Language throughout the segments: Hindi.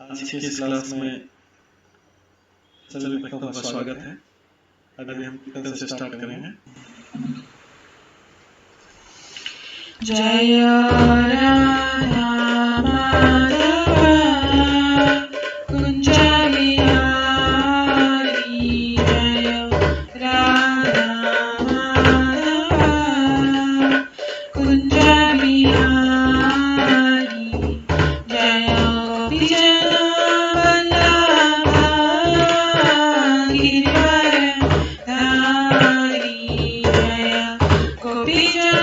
आज की इस क्लास में सभी बच्चों का स्वागत है। अभी हम कीर्तन से स्टार्ट करेंगे। जय राधा माधव कुंज बिहारी, जय राधा माधव कुंज बिहारी, जय गोपीजन वल्लभ गिरिवर धारी, जय गोपीजन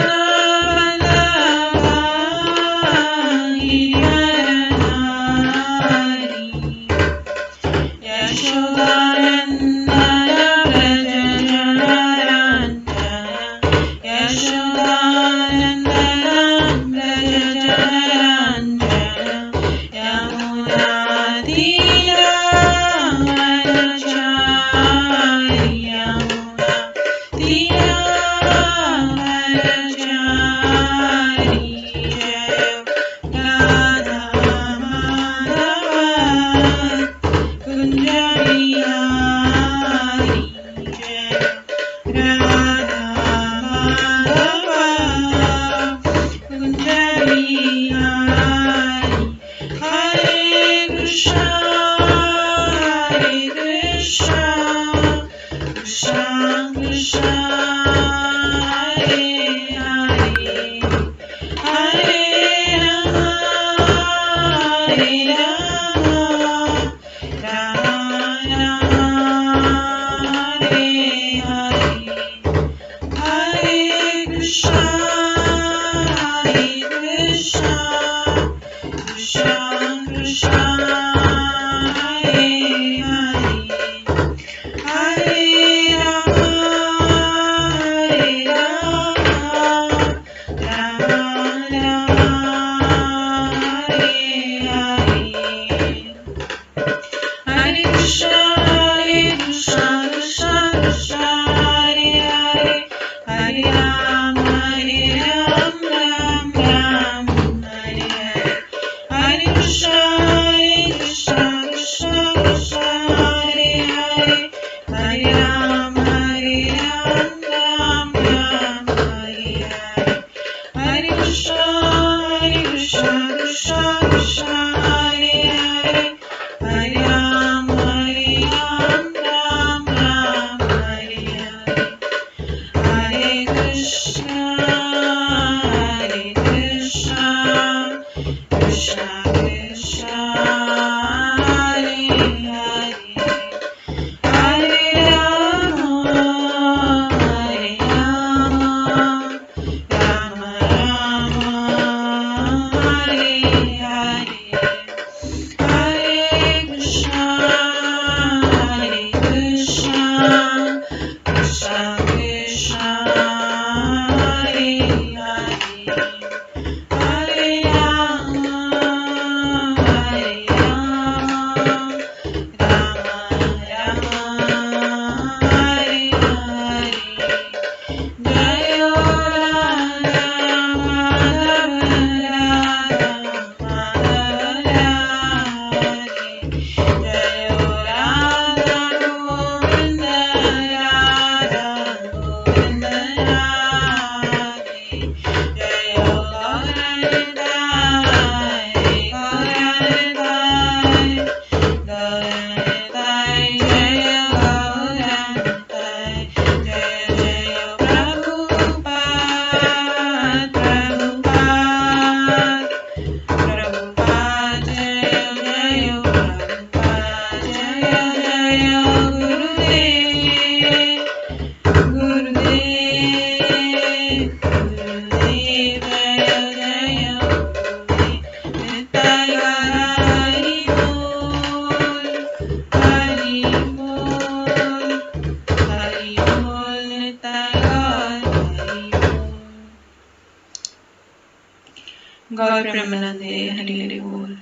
गौर प्रेमानंदे हरि हरि बोल।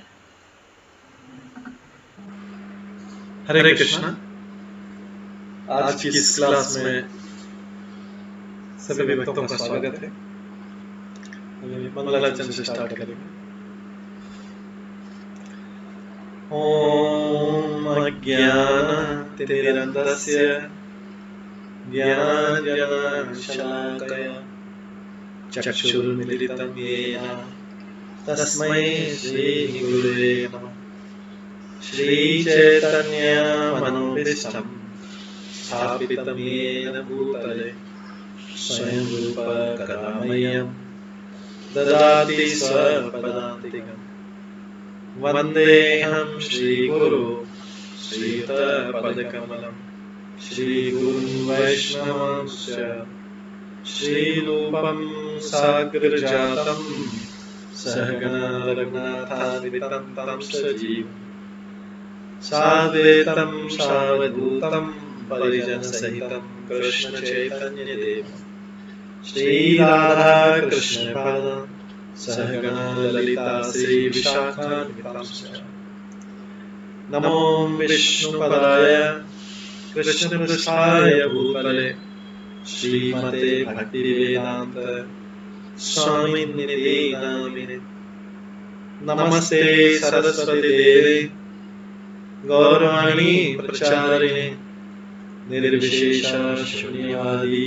हरे कृष्णा। आज की इस क्लास में सभी भक्तों का स्वागत है। मंगलाचरण से स्टार्ट करेंगे। ॐ अज्ञानतिमिरन्धस्य ज्ञानाञ्जनशलाकया चक्षुर्मिलितं येन तस्मै श्रीगुरुवे नमः। श्रीचैतन्यमनोभीष्टं स्थापितं येन भूतले स्वयं रूप कदा मह्यं ददाति स्वपदान्तिकम्। वन्देऽहं श्रीगुरो श्रीयुतपदकमलं श्रीगुरुं वैष्णवांश्च श्रीरूपं साग्रजातं सहगण रघुनाथान्वितं तं सजीवं साद्वैतं सावधूतं परिजनसहितं कृष्णचैतन्यदेवं श्रीराधाकृष्णपादान् सहगण ललिता श्रीविशाखान्वितांश्च। नमो विष्णुपदाय कृष्णपृष्ठाय भूतले श्रीमते भक्तिवेदान्त स्वामिनिधि नामिने। नमस्ते सरस्वती देवे गौरवाणी प्रचारिणे निर्विशेष शून्यवादी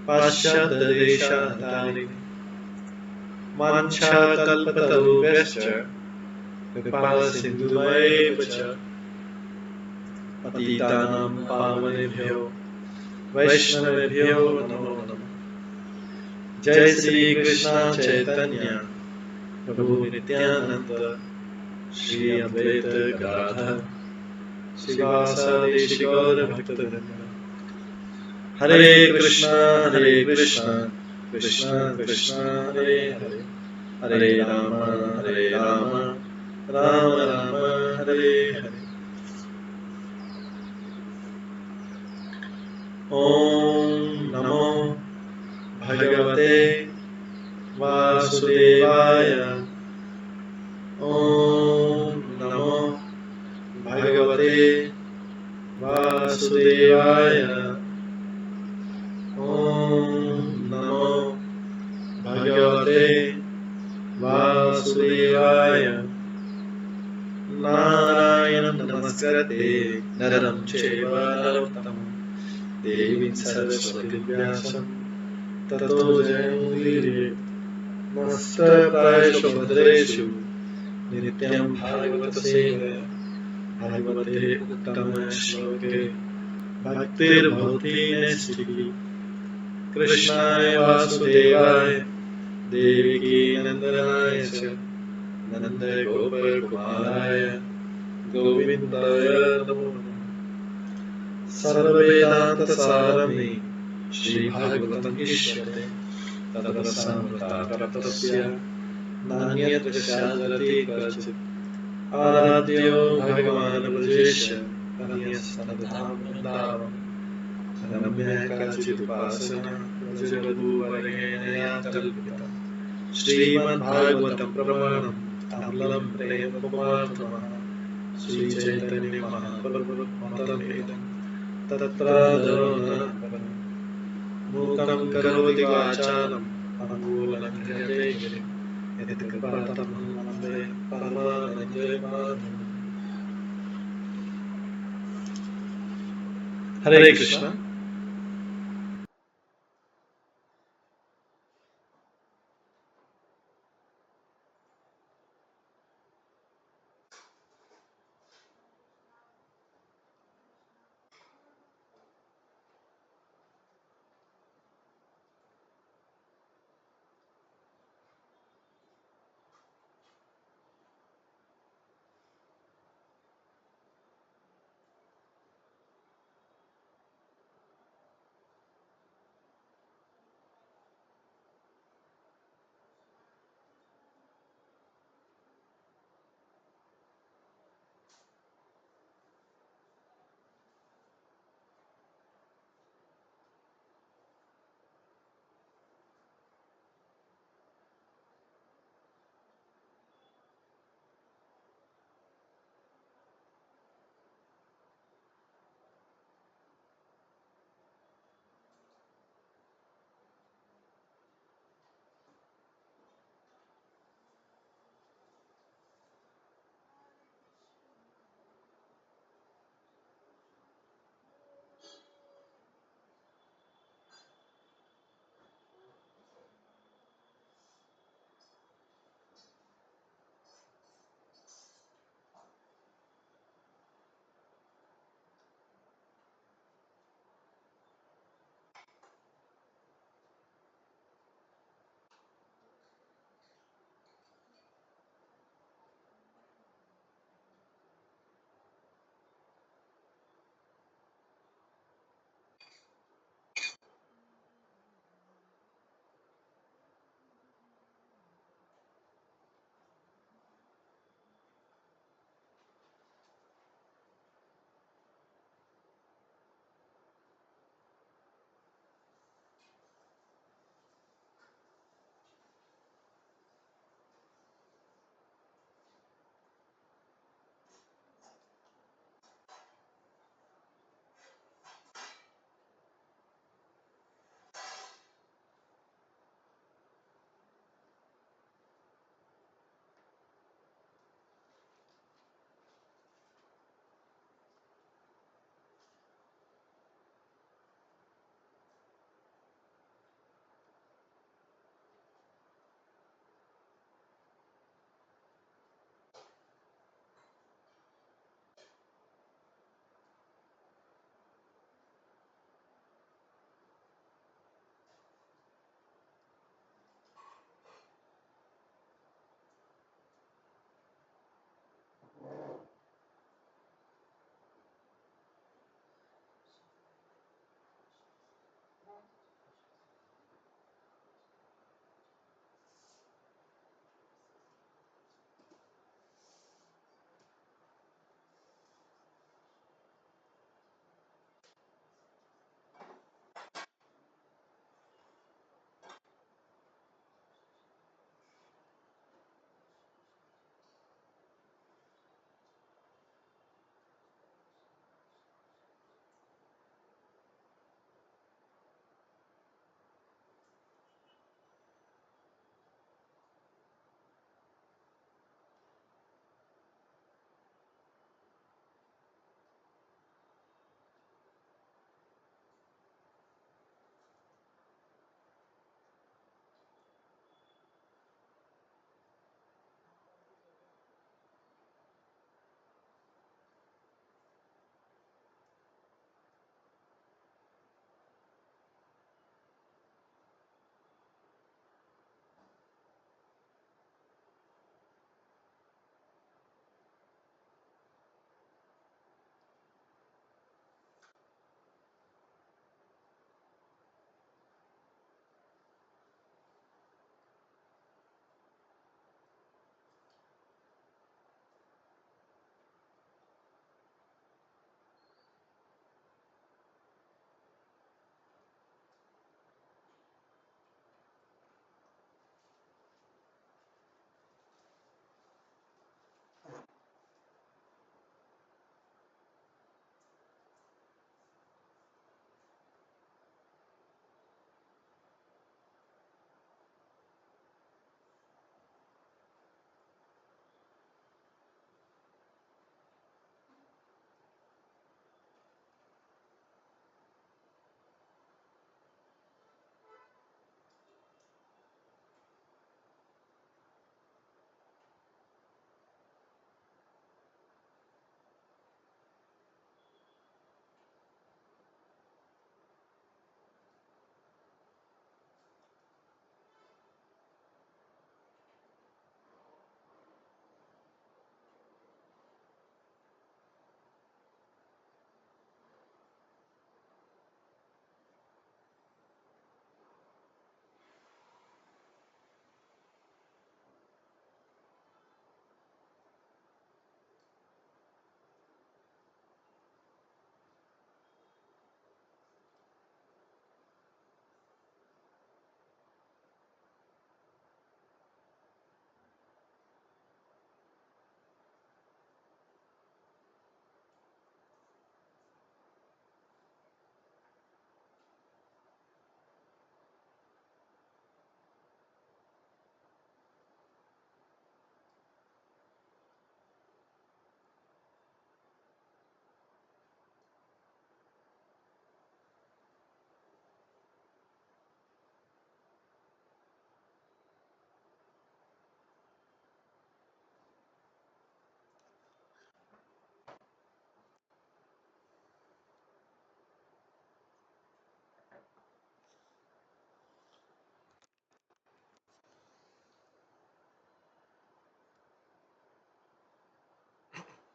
पाश्चात्यदेशधारिणे। वाञ्छाकल्पतरुभ्यश्च कृपासिन्धुभ्येव च पतितानां पावनेभ्यो वैष्णवेभ्यो नमो नमः। जय श्री कृष्ण चैतन्य प्रभु नित्यानंद श्री अद्वैत गदाधर श्रीवासादि गौर भक्तवृंद। हरे कृष्ण कृष्ण कृष्ण हरे हरे, हरे राम राम राम हरे हरे। ओम नमो भगवते वासुदेवाय। ओम नमो भगवते वासुदेवाय। ओम नमो भगवते वासुदेवाय। नारायणं नमस्कृत्य नरं चैव नरोत्तमं देवीं सरस्वतीं व्यासं ततो जयमुदीरयेत्। नमस्ते भद्रेषु नित्यं भागवत सेवया भागवते उत्तम श्लोके भक्तिर्भवति नैष्ठिकी। कृष्णाय वासुदेवाय देवकी नंदनाय च नंद गोपकुमाराय गोविन्दाय नमो नमः। सर्ववेदान्तसारमे श्रीभागवतम् इष्यते तदवसामृताप्तस्य नान्यत्र शाश्वती क्वचित्। आराध्यो भगवान् ब्रजेश अन्यस्तधाम वृन्दावन् रम्य काचिदुपासना ब्रजवधूवरेण या कल्पिता। श्रीमद्भागवतं प्रमाणम् अमलं प्रेमकुमारतमः श्रीचैतन्यमहाप्रभुमतमेदं तत्रादरो न परम्। मूकं करोति वाचालं पङ्गुलं क्रियते गिरिं यत्कृपातमहं वन्दे परमानन्दमाधवम्। हरे कृष्ण।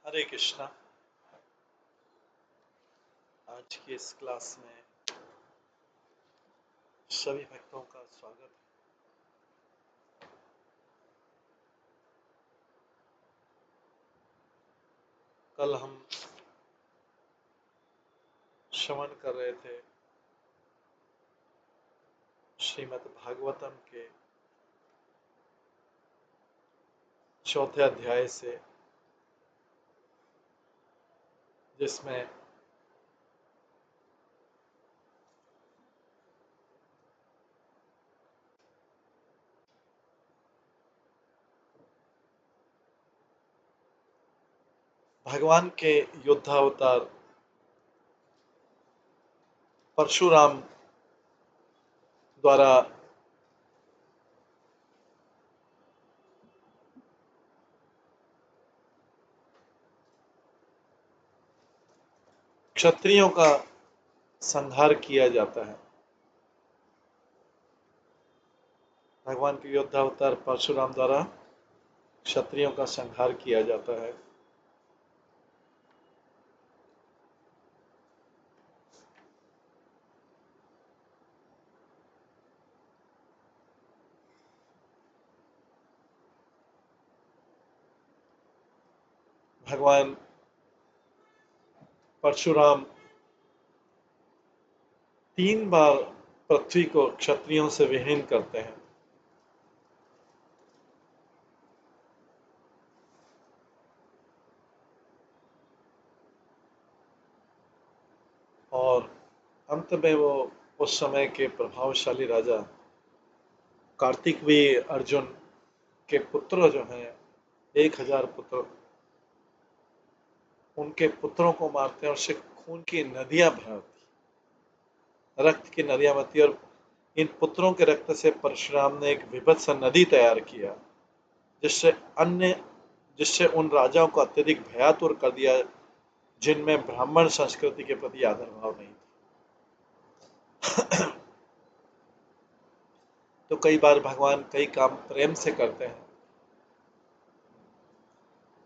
हरे कृष्णा। आज की इस क्लास में सभी भक्तों का स्वागत है। कल हम श्रवण कर रहे थे श्रीमद् भागवतम के 4थे अध्याय से, जिसमें भगवान के योद्धावतार परशुराम द्वारा क्षत्रियों का संहार किया जाता है। भगवान के योद्धावतार परशुराम द्वारा क्षत्रियों का संहार किया जाता है। भगवान परशुराम 3 बार पृथ्वी को क्षत्रियों से विहीन करते हैं और अंत में वो उस समय के प्रभावशाली राजा कार्तिकवीर्य अर्जुन के पुत्र जो हैं 1000 पुत्र, उनके पुत्रों को मारते हैं और उससे खून की नदियां बहती, रक्त की नदियां बहती। और इन पुत्रों के रक्त से परशुराम ने एक विभत्स नदी तैयार किया, जिससे उन राजाओं को अत्यधिक भयातुर कर दिया जिनमें ब्राह्मण संस्कृति के प्रति आदर भाव नहीं था। तो कई बार भगवान कई काम प्रेम से करते हैं,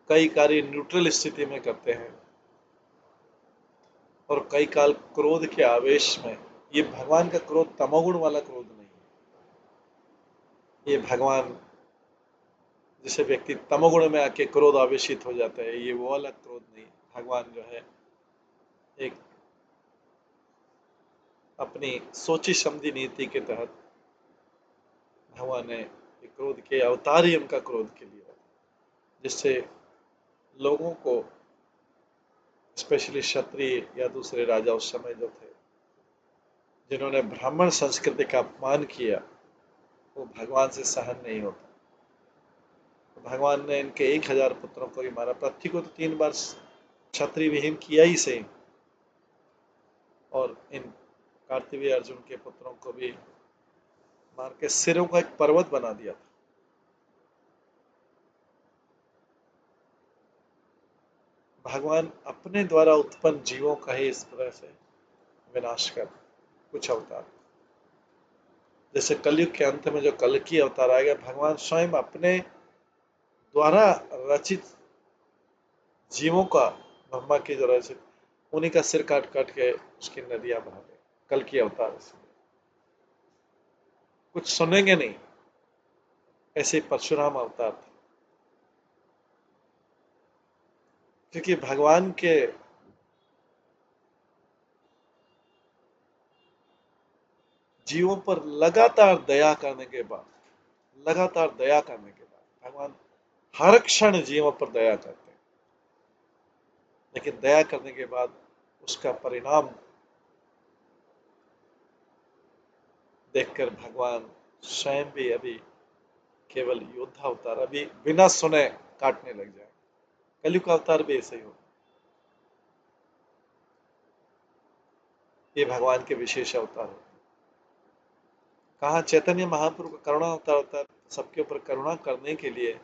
कई कार्य न्यूट्रल स्थिति में करते हैं और कई काल क्रोध के आवेश में। ये भगवान का क्रोध तमोगुण वाला क्रोध नहीं है। ये भगवान, जैसे व्यक्ति तमोगुण में आके क्रोध आवेशित हो जाता है, ये वो अलग क्रोध नहीं। भगवान जो है एक अपनी सोची समझी नीति के तहत भगवान ने क्रोध के अवतार ही उनका क्रोध के लिए, जिससे लोगों को, स्पेशली क्षत्रिय या दूसरे राजा उस समय जो थे, जिन्होंने ब्राह्मण संस्कृति का अपमान किया, वो भगवान से सहन नहीं होता। तो भगवान ने इनके 1000 पुत्रों को ही मारा। पृथ्वी को तो 3 बार क्षत्रिय विहीन किया ही सही, और इन कार्तिवीर्य अर्जुन के पुत्रों को भी मार के सिरों का एक पर्वत बना दिया था। भगवान अपने द्वारा उत्पन्न जीवों का ही इस तरह से विनाश कर कुछ अवतार, जैसे कलयुग के अंत में जो कल्कि अवतार आएगा, भगवान स्वयं अपने द्वारा रचित जीवों का, ब्रह्मा की जो रचित, उन्हीं का सिर काट काट के उसकी नदियां बहा दे। कल्कि अवतार कुछ सुनेंगे नहीं, ऐसे परशुराम अवतार था। क्योंकि भगवान के जीवों पर लगातार दया करने के बाद भगवान हर क्षण जीवों पर दया करते हैं, लेकिन दया करने के बाद उसका परिणाम देखकर भगवान स्वयं भी अभी केवल योद्धा अवतार, अभी बिना सुने काटने लग जाए। कलयुग का अवतार भी ऐसे ही हो। ये भगवान के विशेष अवतार होते हैं। कहाँ चैतन्य महाप्रभु का करुणा अवतार होता है, सबके ऊपर करुणा करने के लिए,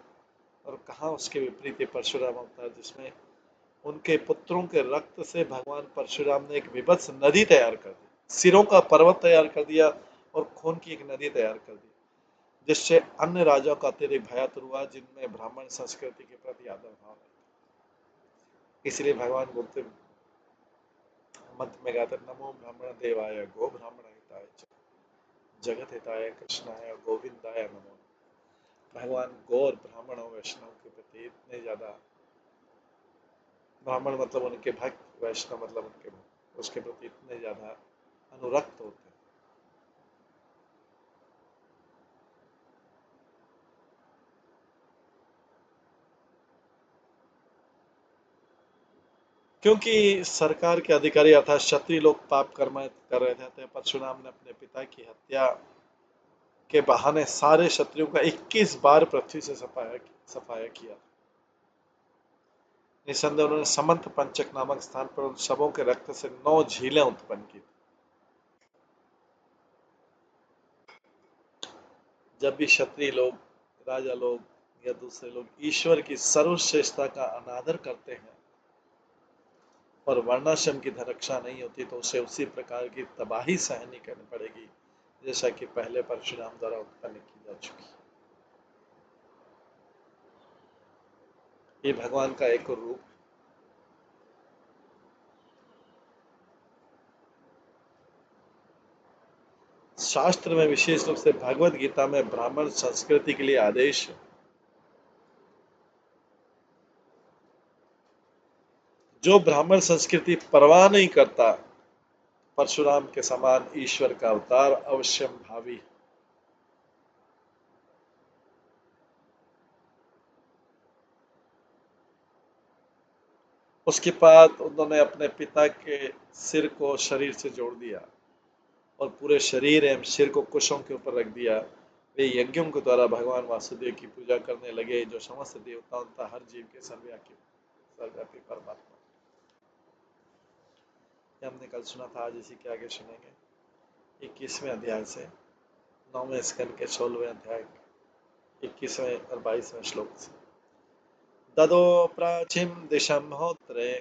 और कहाँ उसके विपरीत परशुराम अवतार, जिसमें उनके पुत्रों के रक्त से भगवान परशुराम ने एक विभत्स नदी तैयार कर दी, सिरों का पर्वत तैयार कर दिया और खून की एक नदी तैयार कर दी, जिससे अन्य राजाओं का अत्यधिक भयातुर हुआ जिनमें ब्राह्मण संस्कृति के प्रति आदर भाव है। इसलिए भगवान बोलते मंत्र में गाते नमो ब्राह्मण देवाय गो ब्राह्मण हिताय च जगत हिताय कृष्णाय गोविंदाय नमो। भगवान गौ और ब्राह्मण और वैष्णव के प्रति इतने ज्यादा, ब्राह्मण मतलब उनके भक्त, वैष्णव मतलब उनके भक्त, उसके प्रति इतने ज्यादा अनुरक्त होते हैं क्योंकि सरकार के अधिकारी अर्थात क्षत्रिय लोग पाप कर्म कर रहे थे। तो परशुराम ने अपने पिता की हत्या के बहाने सारे क्षत्रियों का 21 बार पृथ्वी से सफाया किया। निसंदेह उन्होंने समंत पंचक नामक स्थान पर उन शवों के रक्त से 9 झीलें उत्पन्न की। जब भी क्षत्रिय लोग, राजा लोग या दूसरे लोग ईश्वर की सर्वश्रेष्ठता का अनादर करते हैं और वर्णाश्रम की धनरक्षा नहीं होती तो उसे उसी प्रकार की तबाही सहनी करनी पड़ेगी जैसा कि पहले परशुराम द्वारा उत्पन्न की जा चुकी। ये भगवान का एक रूप। शास्त्र में विशेष रूप से भगवत गीता में ब्राह्मण संस्कृति के लिए आदेश है। जो ब्राह्मण संस्कृति परवाह नहीं करता, परशुराम के समान ईश्वर का अवतार अवश्यम भावी। उसके बाद उन्होंने अपने पिता के सिर को शरीर से जोड़ दिया और पूरे शरीर एवं सिर को कुशों के ऊपर रख दिया। वे यज्ञों के द्वारा भगवान वासुदेव की पूजा करने लगे जो समस्त देवताओं तथा हर जीव के सर्वव्यापी परमात्मा। हमने कल सुना था, आज इसी के आगे सुनेंगे 21वें अध्याय से 9वें स्कंद के 16वें अध्याय 21वें और 22वें श्लोक से। ददो प्राचीन दिशम होत्रे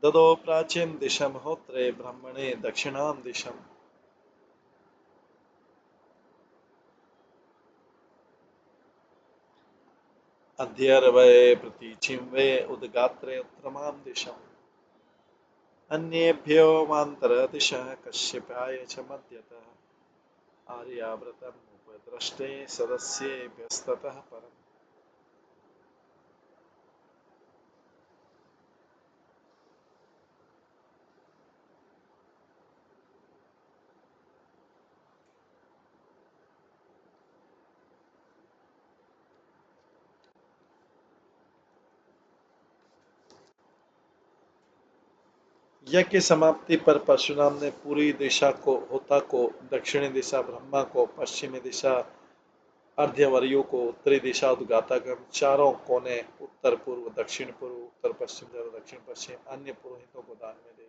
ददो प्राचीन दिशम होत्रे ब्रह्मणे दक्षिणाम दिशम अध्यर्वये प्रतीचिं वे उद्गात्रे उत्तरमां दिशम् अन्येभ्यो मान्तरदिशः कश्यपाय च मध्यतः आर्याव्रतम् उपद्रष्टे सदस्येभ्यस्ततः परम्। यज्ञ की समाप्ति पर परशुराम ने पूरी दिशा को होता को, दक्षिणी दिशा ब्रह्मा को, पश्चिमी दिशा अर्ध्यवर्यु को, उत्तरी दिशा उद्गातागम, चारों कोने उत्तर पूर्व दक्षिण पूर्व उत्तर पश्चिम तथा दक्षिण पश्चिम अन्य पुरोहितों को दान में दे दी।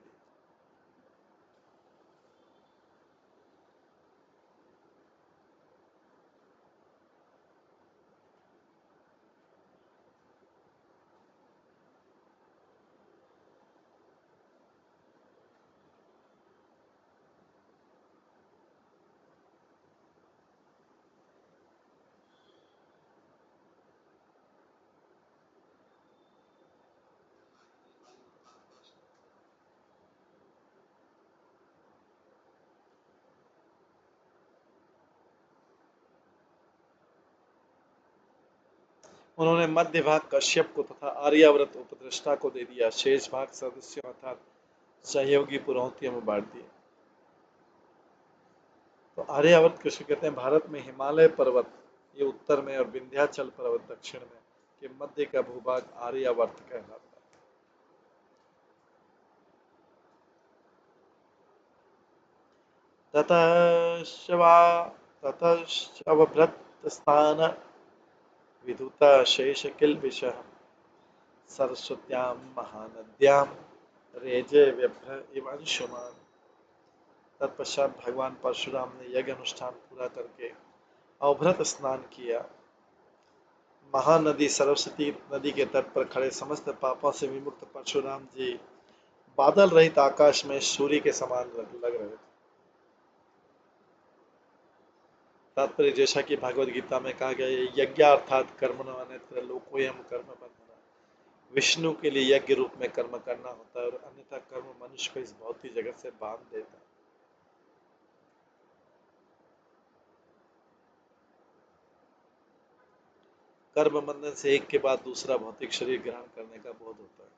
उन्होंने मध्य भाग कश्यप को तथा आर्यावर्त उपद्रष्टा को दे दिया। शेष भाग सदस्यों अर्थात सहयोगी पुरोहितों में बांट दिए। तो आर्यावर्त किसे कहते हैं? भारत में हिमालय पर्वत ये उत्तर में और विंध्याचल पर्वत दक्षिण में के मध्य का भूभाग आर्यावर्त कहलाता है। ततश्चवभृत स्थान विधुता शेष किल्बिषः सरस्वत्यां महानद्यां रेजे व्यभ्र इव अंशुमान। तत्पश्चात भगवान परशुराम ने यज्ञ अनुष्ठान पूरा करके अवभृत स्नान किया। महानदी सरस्वती नदी के तट पर खड़े समस्त पापों से विमुक्त परशुराम जी बादल रहित आकाश में सूर्य के समान लग रहे थे। तात्पर्य जैसा कि भगवत गीता में कहा गया है, यज्ञ अर्थात कर्मणो अन्यत्र लोकोयम कर्म बंधना। विष्णु के लिए यज्ञ रूप में कर्म करना होता है और अन्यथा कर्म मनुष्य को इस भौतिक जगत से बांध देता है। कर्म बंधन से एक के बाद दूसरा भौतिक शरीर ग्रहण करने का बोध होता है।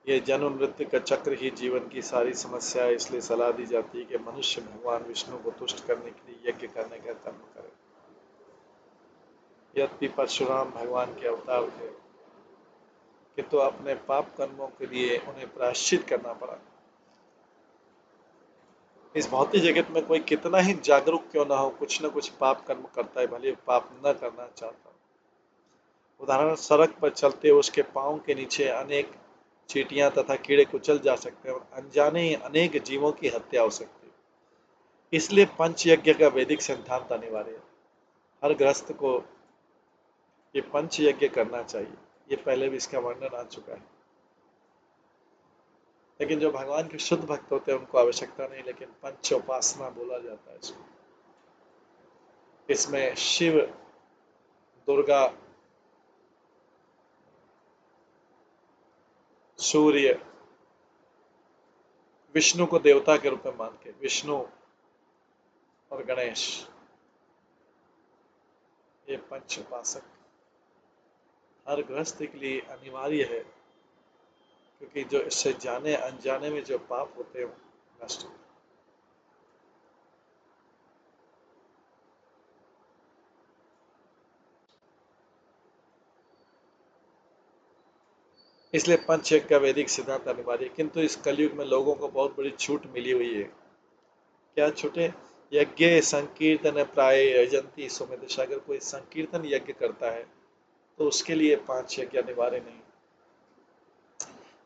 यह जन्म मृत्यु का चक्र ही जीवन की सारी समस्या है। इसलिए सलाह दी जाती है कि मनुष्य भगवान विष्णु को तुष्ट करने के लिए यज्ञ करने का कर्म करे। यद्यपि परशुराम भगवान के अवतार थे, किंतु अपने पाप कर्मों के लिए उन्हें प्रायश्चित करना पड़ा। इस भौतिक जगत में कोई कितना ही जागरूक क्यों ना हो, कुछ न कुछ पाप कर्म करता है, भले पाप न करना चाहता। उदाहरण, सड़क पर चलते उसके पांव के नीचे अनेक चींटियां तथा कीड़े कुचल जा सकते हैं और अनजाने ही अनेक जीवों की हत्या हो सकती है। इसलिए पंच यज्ञ का वैदिक सिद्धांत अनिवार्य है। हर गृहस्थ को ये पंच यज्ञ करना चाहिए। ये पहले भी इसका वर्णन आ चुका है। लेकिन जो भगवान के शुद्ध भक्त होते हैं उनको आवश्यकता नहीं, लेकिन पंच उपासना बोला जाता है इसको। इसमें शिव, दुर्गा, सूर्य, विष्णु को देवता के रूप में मान के, विष्णु और गणेश, ये पंच उपासक हर गृहस्थ के लिए अनिवार्य है, क्योंकि जो इससे जाने अनजाने में जो पाप होते हैं वो नष्ट होते हैं। इसलिए पंच यज्ञ का वैदिक सिद्धांत अनिवार्य है। किंतु इस कलयुग में लोगों को बहुत बड़ी छूट मिली हुई है। क्या छूटे? यज्ञ संकीर्तन प्राय यजंती सुमेध। अगर कोई संकीर्तन यज्ञ करता है तो उसके लिए पांच यज्ञ अनिवार्य नहीं।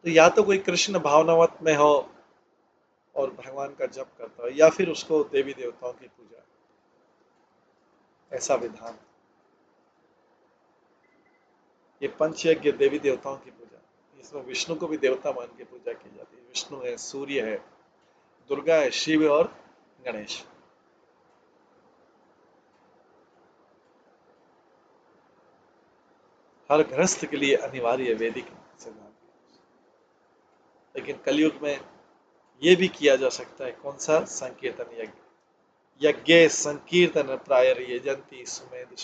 तो या तो कोई कृष्ण भावनावत में हो और भगवान का जप करता हो, या फिर उसको देवी देवताओं की पूजा, ऐसा विधान। ये पंच यज्ञ देवी देवताओं की पूजा, इसमें विष्णु को भी देवता मान के पूजा की जाती है। विष्णु है, सूर्य है, दुर्गा है, शिव और गणेश। हर गृहस्थ के लिए अनिवार्य है वैदिक सिद्धांत। लेकिन कलयुग में ये भी किया जा सकता है। कौन सा? संकीर्तन यज्ञ। यज्ञ संकीर्तन प्राय यजंती सुमेध।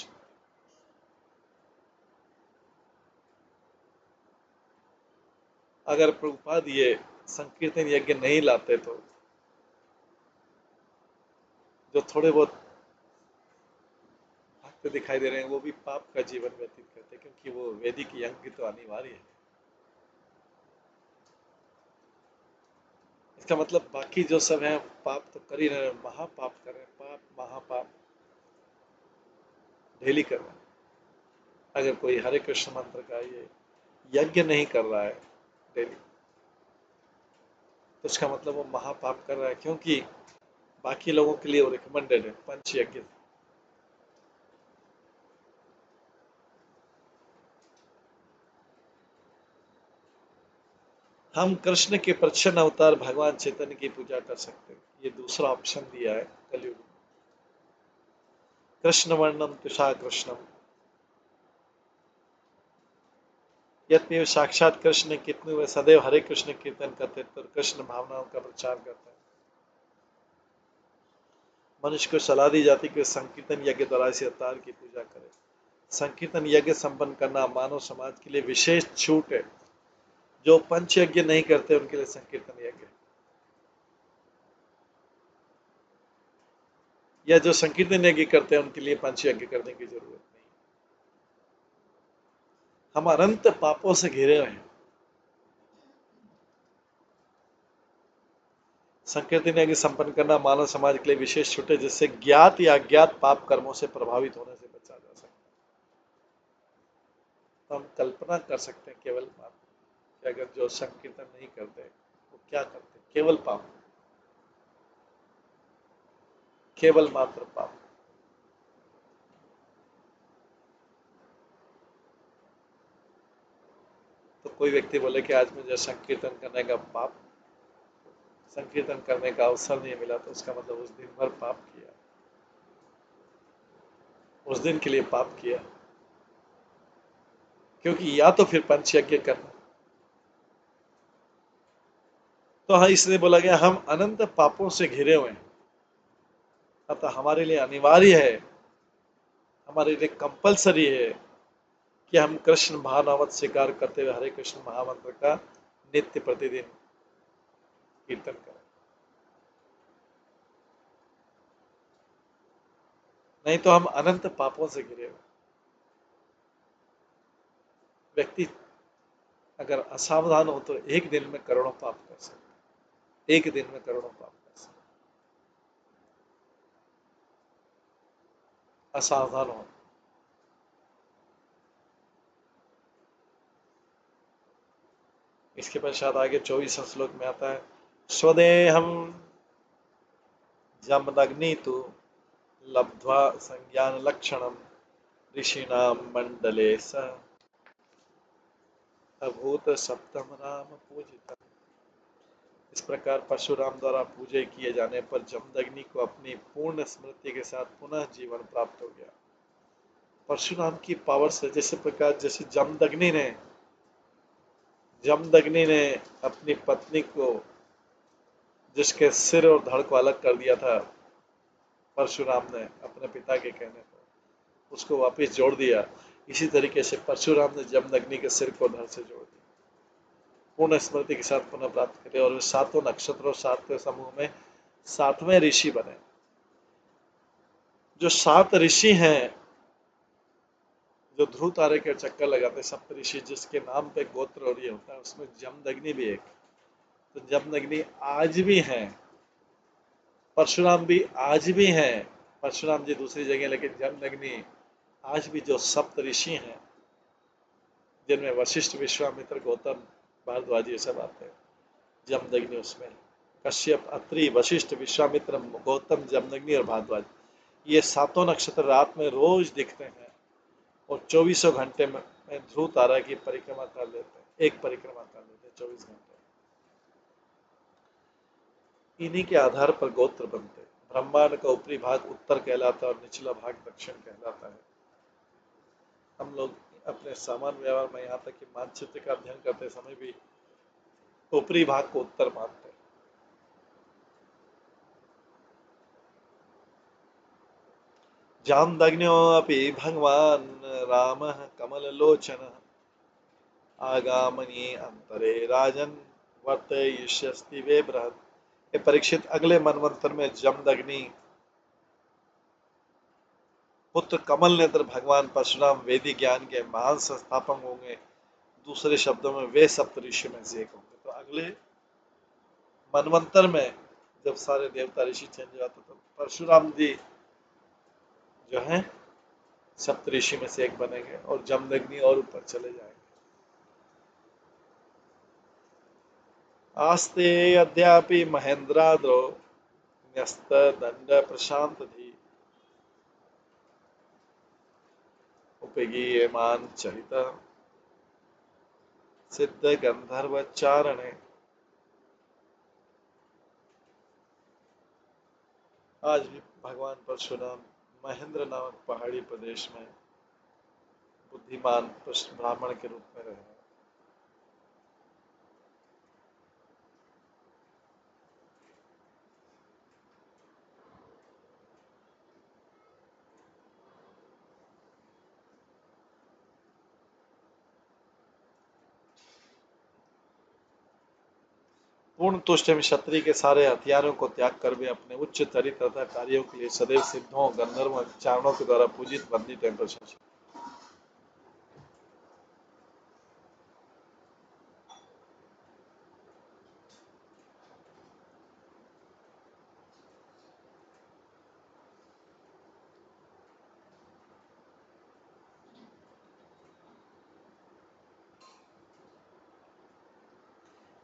अगर प्रभुपाद ये संकीर्तन यज्ञ नहीं लाते तो जो थोड़े बहुत भक्त दिखाई दे रहे हैं वो भी पाप का जीवन व्यतीत करते, क्योंकि वो वैदिक यज्ञ तो अनिवार्य है। इसका मतलब बाकी जो सब है पाप तो कर ही रहे, महापाप कर रहे हैं। पाप महापाप डेली कर रहे हैं। अगर कोई हरे कृष्ण मंत्र का ये यज्ञ नहीं कर रहा है डेली, तो उसका मतलब वो महापाप कर रहा है, क्योंकि बाकी लोगों के लिए वो रिकमेंडेड है पंच यज्ञ। हम कृष्ण के प्रच्छन्न अवतार भगवान चैतन्य की पूजा कर सकते हैं। ये दूसरा ऑप्शन दिया है कलयुग में। कृष्ण वर्णम तुषा कृष्णम। यद्यपि साक्षात कृष्ण कितने वे सदैव हरे कृष्ण कीर्तन करते तो कृष्ण भावनाओं का प्रचार करते हैं। मनुष्य को सलाह दी जाती है कि संकीर्तन यज्ञ द्वारा इस अवतार की पूजा करे। संकीर्तन यज्ञ संपन्न करना मानव समाज के लिए विशेष छूट है। जो पंच यज्ञ नहीं करते उनके लिए संकीर्तन यज्ञ, या जो संकीर्तन यज्ञ करते हैं उनके लिए पंच यज्ञ करने की जरूरत नहीं। हम अनंत पापों से घिरे हुए हैं। संकीर्तन यज्ञ संपन्न करना मानव समाज के लिए विशेष छूट है, जिससे ज्ञात या अज्ञात पाप कर्मों से प्रभावित होने से बचा जा सकता है। तो हम कल्पना कर सकते हैं केवल पाप कि अगर जो संकीर्तन नहीं करते वो क्या करते, केवल पाप, केवल मात्र पाप। कोई व्यक्ति बोले कि आज मुझे संकीर्तन करने का संकीर्तन करने का अवसर नहीं मिला, तो उसका मतलब उस दिन भर पाप किया, उस दिन के लिए पाप किया। क्योंकि या तो फिर पंचयज्ञ करना, तो हाँ, इसलिए बोला गया हम अनंत पापों से घिरे हुए हैं, अतः हमारे लिए अनिवार्य है, हमारे लिए कंपलसरी है कि हम कृष्ण भावनावत स्वीकार करते हुए हरे कृष्ण महामंत्र का नित्य प्रतिदिन कीर्तन करें। नहीं तो हम अनंत पापों से घिरे हुए। व्यक्ति अगर असावधान हो तो एक दिन में करोड़ों पाप कर सकते, एक दिन में करोड़ों पाप कर सकते, असावधान हो। इसके पश्चात आगे 24 श्लोक में आता है, स्वदेहम जमदग्नि तु लब्ध्वा संज्ञान लक्षणम ऋषिणाम मंडले स अभूत सप्तम नाम पूजित। इस प्रकार परशुराम द्वारा पूजे किए जाने पर जमदग्नि को अपनी पूर्ण स्मृति के साथ पुनः जीवन प्राप्त हो गया। परशुराम की पावर से, जैसे प्रकार जैसे जमदग्नि ने अपनी पत्नी को, जिसके सिर और धड़ को अलग कर दिया था परशुराम ने अपने पिता के कहने पर, उसको वापस जोड़ दिया। इसी तरीके से परशुराम ने जमदग्नि के सिर को धड़ से जोड़ दिया, पूर्ण स्मृति के साथ पुनः प्राप्त करे, और वे सातों नक्षत्रों, सातवें समूह में सातवें ऋषि बने। जो 7 ऋषि हैं, जो ध्रुव तारे के चक्कर लगाते सप्त ऋषि, जिसके नाम पे गोत्र और ये होता है, उसमें जमदग्नि भी एक। तो जमदग्नि आज भी हैं, परशुराम भी आज भी हैं, परशुराम जी दूसरी जगह, लेकिन जमदग्नि आज भी जो सप्त ऋषि हैं, जिनमें वशिष्ठ, विश्वामित्र, गौतम, भारद्वाज ये सब आते हैं, जमदग्नि उसमें, कश्यप, अत्रि, वशिष्ठ, विश्वामित्र, गौतम, जमदग्नि और भारद्वाज, ये सातों नक्षत्र रात में रोज दिखते हैं और 24 घंटे में ध्रुव तारा की परिक्रमा कर लेते हैं, एक परिक्रमा कर लेते हैं 24 घंटे। इन्हीं के आधार पर गोत्र बनते हैं। ब्रह्मांड का ऊपरी भाग उत्तर कहलाता है और निचला भाग दक्षिण कहलाता है। हम लोग अपने सामान्य व्यवहार में यहाँ तक कि मानचित्र का अध्ययन करते समय भी ऊपरी भाग को उत्तर मानते हैं। जामदग्न्योऽपि भगवान राम कमललोचन आगामनी अंतरे राजन वर्तयिष्यस्ति वे बृहत्। ये परीक्षित, अगले मनवंतर में जमदग्नि पुत्र कमल नेत्र भगवान परशुराम वेदी ज्ञान के महान संस्थापक होंगे। दूसरे शब्दों में वे सप्तऋषि में से एक होंगे। तो अगले मनवंतर में जब सारे देवता ऋषि चेंज जाते तो परशुराम जी जो हैं सप्तऋषि में से एक बनेंगे और जमदग्नि और ऊपर चले जाएंगे। आस्ते अद्यापि महेंद्राद्रो न्यस्त दंड प्रशांत धी उपगीयमान चरित सिद्ध गंधर्व चारणे। आज भी भगवान परशुराम महेंद्र नामक पहाड़ी प्रदेश में बुद्धिमान ब्राह्मण के रूप में रहे। पूर्ण तुष्ट एवं क्षत्रिय के सारे हथियारों को त्याग कर वे अपने उच्च चरित्र तथा कार्यों के लिए सदैव सिद्धों, गंधर्वों, चारणों के द्वारा पूजित, वंदित एवं प्रशंसित।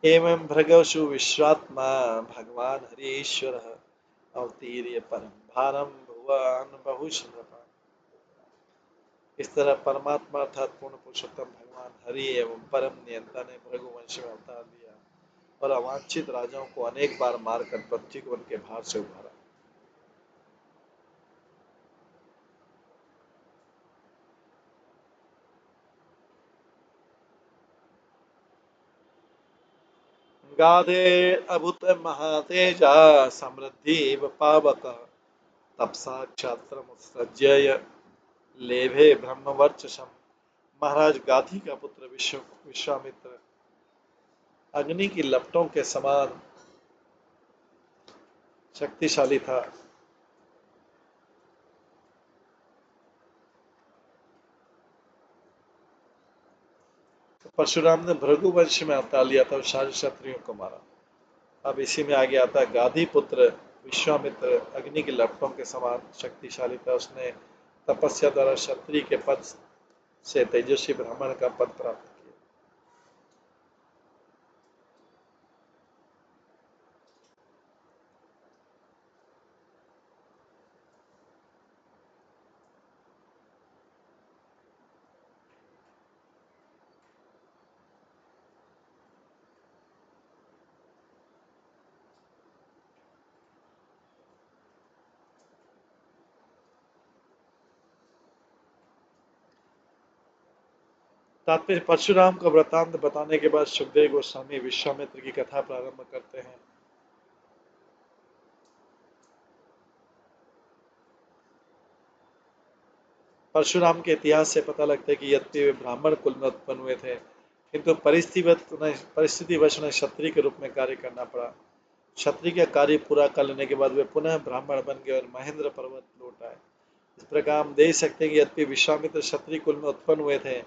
एवं भृगवसु विश्वात्मा भगवान हरीश्वर अवतीर्य परम भारम भुवन बहुशः। इस तरह परमात्मा अर्थात पूर्ण पुरुषोत्तम भगवान भगवान हरि एवं परम नियंता ने भृगुवंश में अवतार लिया और अवांछित राजाओं को अनेक बार मारकर पृथ्वी को उनके भार से उभारा। गाधे अभूत महातेजा समृद्धि पावक तपसा क्षात्रमुत्सृज्य लेभे ब्रह्मवर्चसम। महाराज गाधी का पुत्र विश्वामित्र अग्नि की लपटों के समान शक्तिशाली था। परशुराम ने भृगु वंश में अवतार लिया था और सारे क्षत्रियों को मारा। अब इसी में आगे आता है गाधी पुत्र विश्वामित्र अग्नि की लपटों के समान शक्तिशाली था। उसने तपस्या द्वारा क्षत्रिय के पद से तेजस्वी ब्राह्मण का पद प्राप्त किया। तात्पर्य परशुराम का वृतांत बताने के बाद सुखदेव गोस्वामी विश्वामित्र की कथा प्रारंभ करते हैं। परशुराम के इतिहास से पता लगता है कि यद्यपि वे ब्राह्मण कुल में उत्पन्न हुए थे, किंतु परिस्थितिवश उन्हें क्षत्रिय के रूप में कार्य करना पड़ा। क्षत्रिय का कार्य पूरा कर लेने के बाद वे पुनः ब्राह्मण बन गए और महेंद्र पर्वत लौट आए। इस प्रकार हम देख सकते हैं कि यद्यपि विश्वामित्र क्षत्रिय कुल में उत्पन्न हुए थे,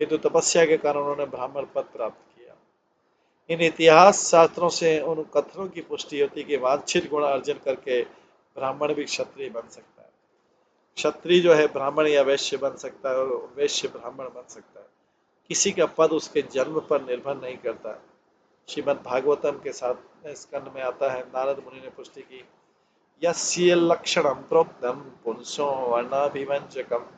किंतु तपस्या के कारण उन्होंने ब्राह्मण पद प्राप्त किया। इन इतिहास शास्त्रों से उन कथनों की पुष्टि होती है कि वांछित गुण अर्जन करके ब्राह्मण भी क्षत्रिय बन सकता है। क्षत्रिय जो है ब्राह्मण या वैश्य बन सकता है और वैश्य ब्राह्मण बन सकता है। किसी का पद उसके जन्म पर निर्भर नहीं करता। श्रीमद् भागवतम के साथ स्कंद में आता है, नारद मुनि ने पुष्टि की, यस्य लक्षणं प्रोक्तं पुंसो वर्णाभिव्यंजकम्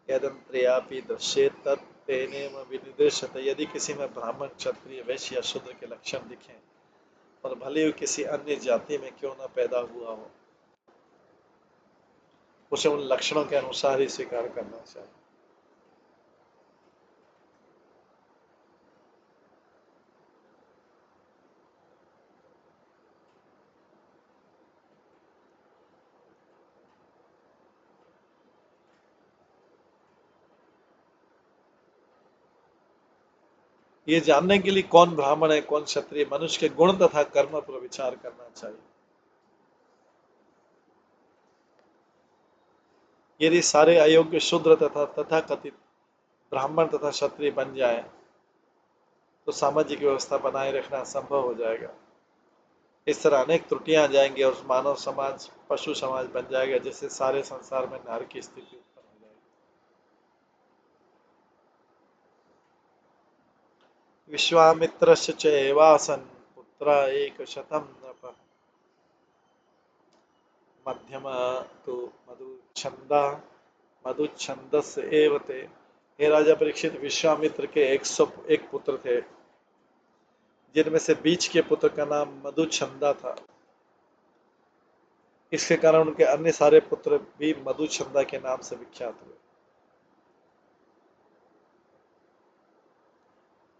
यदंत्र्यापि दृश्येत तत् तेनेव विनिर्दिश्यते। यदि किसी में ब्राह्मण क्षत्रिय वैश्य या शूद्र के लक्षण दिखें और भले ही किसी अन्य जाति में क्यों न पैदा हुआ हो, उसे उन लक्षणों के अनुसार ही स्वीकार करना चाहिए। ये जानने के लिए कौन ब्राह्मण है कौन क्षत्रिय, मनुष्य के गुण तथा कर्म पर विचार करना चाहिए। यदि सारे अयोग्य शूद्र तथा तथाकथित ब्राह्मण तथा क्षत्रिय बन जाए तो सामाजिक व्यवस्था बनाए रखना संभव हो जाएगा। इस तरह अनेक त्रुटियां आ जाएंगी और मानव समाज पशु समाज बन जाएगा, जिससे सारे संसार में नरक की स्थिति उत्पन्न हो जाएगी। विश्वामित्रस्य च एवासन पुत्र एकशतं नृप मध्यम तो मधुच्छन्दस् एव ते। हे राजा परीक्षित, विश्वामित्र के 101 पुत्र थे, जिनमें से बीच के पुत्र का नाम मधुच्छंदा था। इसके कारण उनके अन्य सारे पुत्र भी मधुच्छंदा के नाम से विख्यात हुए।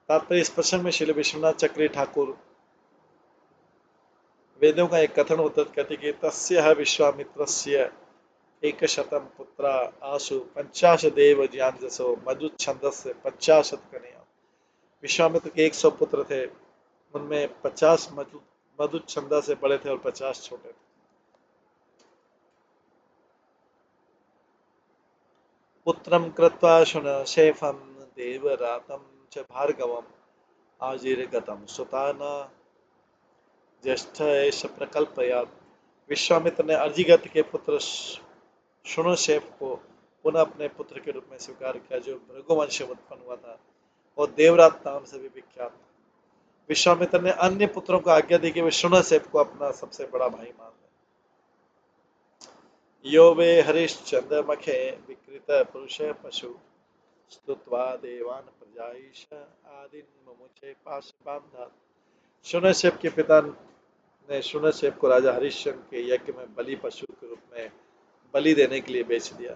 तात्पर्य इस प्रसंग में श्री विश्वनाथ चक्री ठाकुर वेदों का एक कथन उद्धृत करते कि तस्य विश्वामित्रस्य 100 पुत्रा आशु 50 देव ज्ञानजसो मधुच्छन्दस्य 50 कन्या। विश्वामित्र के 100 पुत्र थे, उनमें 50 मधुच्छंदा से बड़े थे और 50 छोटे थे। पुत्रं कृत्वा शुनशेफं देवरातं च भार्गवम् आजीर्गतं सुताना ज्येष्ठ एष प्रकल्पयात्। विश्वामित्र ने अर्जिगत के पुत्र शुनशेफ को पुनः अपने पुत्र के रूप में स्वीकार किया, जो भृगुवंश उत्पन्न हुआ था और देवरात नाम से भी विख्यात था। विश्वामित्र ने अन्य पुत्रों को आज्ञा दी कि वे शुनशेफ को अपना सबसे बड़ा भाई मान लें। यो वे हरिश्चंद्रमखे विकृत पुरुष पशु स्तुत्वा देवान प्रजाईश आदिन मुमुचे पास बांधा। शून्यशेप के पिता ने शून्यशेप को राजा हरिश्चंद्र के यज्ञ में बलि पशु के रूप में बलि देने के लिए बेच दिया।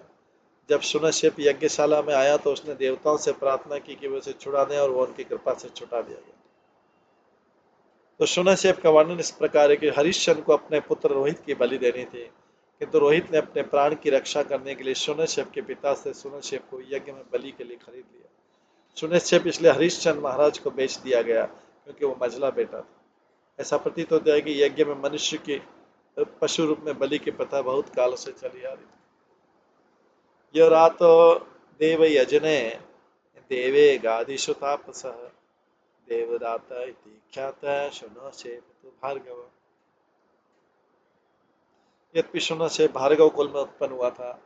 जब शून्यशेप यज्ञशाला में आया तो उसने देवताओं से प्रार्थना की कि वे उसे छुड़ा दें और वो उनकी कृपा से छुड़ा दिया गया। तो शून्यशेप का वर्णन इस प्रकार है कि हरिश्चंद्र को अपने पुत्र रोहित की बलि देनी थी, किंतु रोहित ने अपने प्राण की रक्षा करने के लिए शून्यशेप के पिता से शून्यशेप को यज्ञ में बलि के लिए खरीद लिया। शून्यशेप इसलिए हरिश्चंद्र महाराज को बेच दिया गया क्योंकि वो मझला बेटा था। ऐसा प्रतीत होता है कि यज्ञ में मनुष्य की पशु रूप में बलि की प्रथा बहुत काल से चली आ रही थी। यो रातो देव यजने देवे गादिषु तापसः देवदाता इति ख्यातः शून्यशेप भार्गव। यद्यपि शून्यशेप भार्गव कुल में उत्पन्न हुआ था,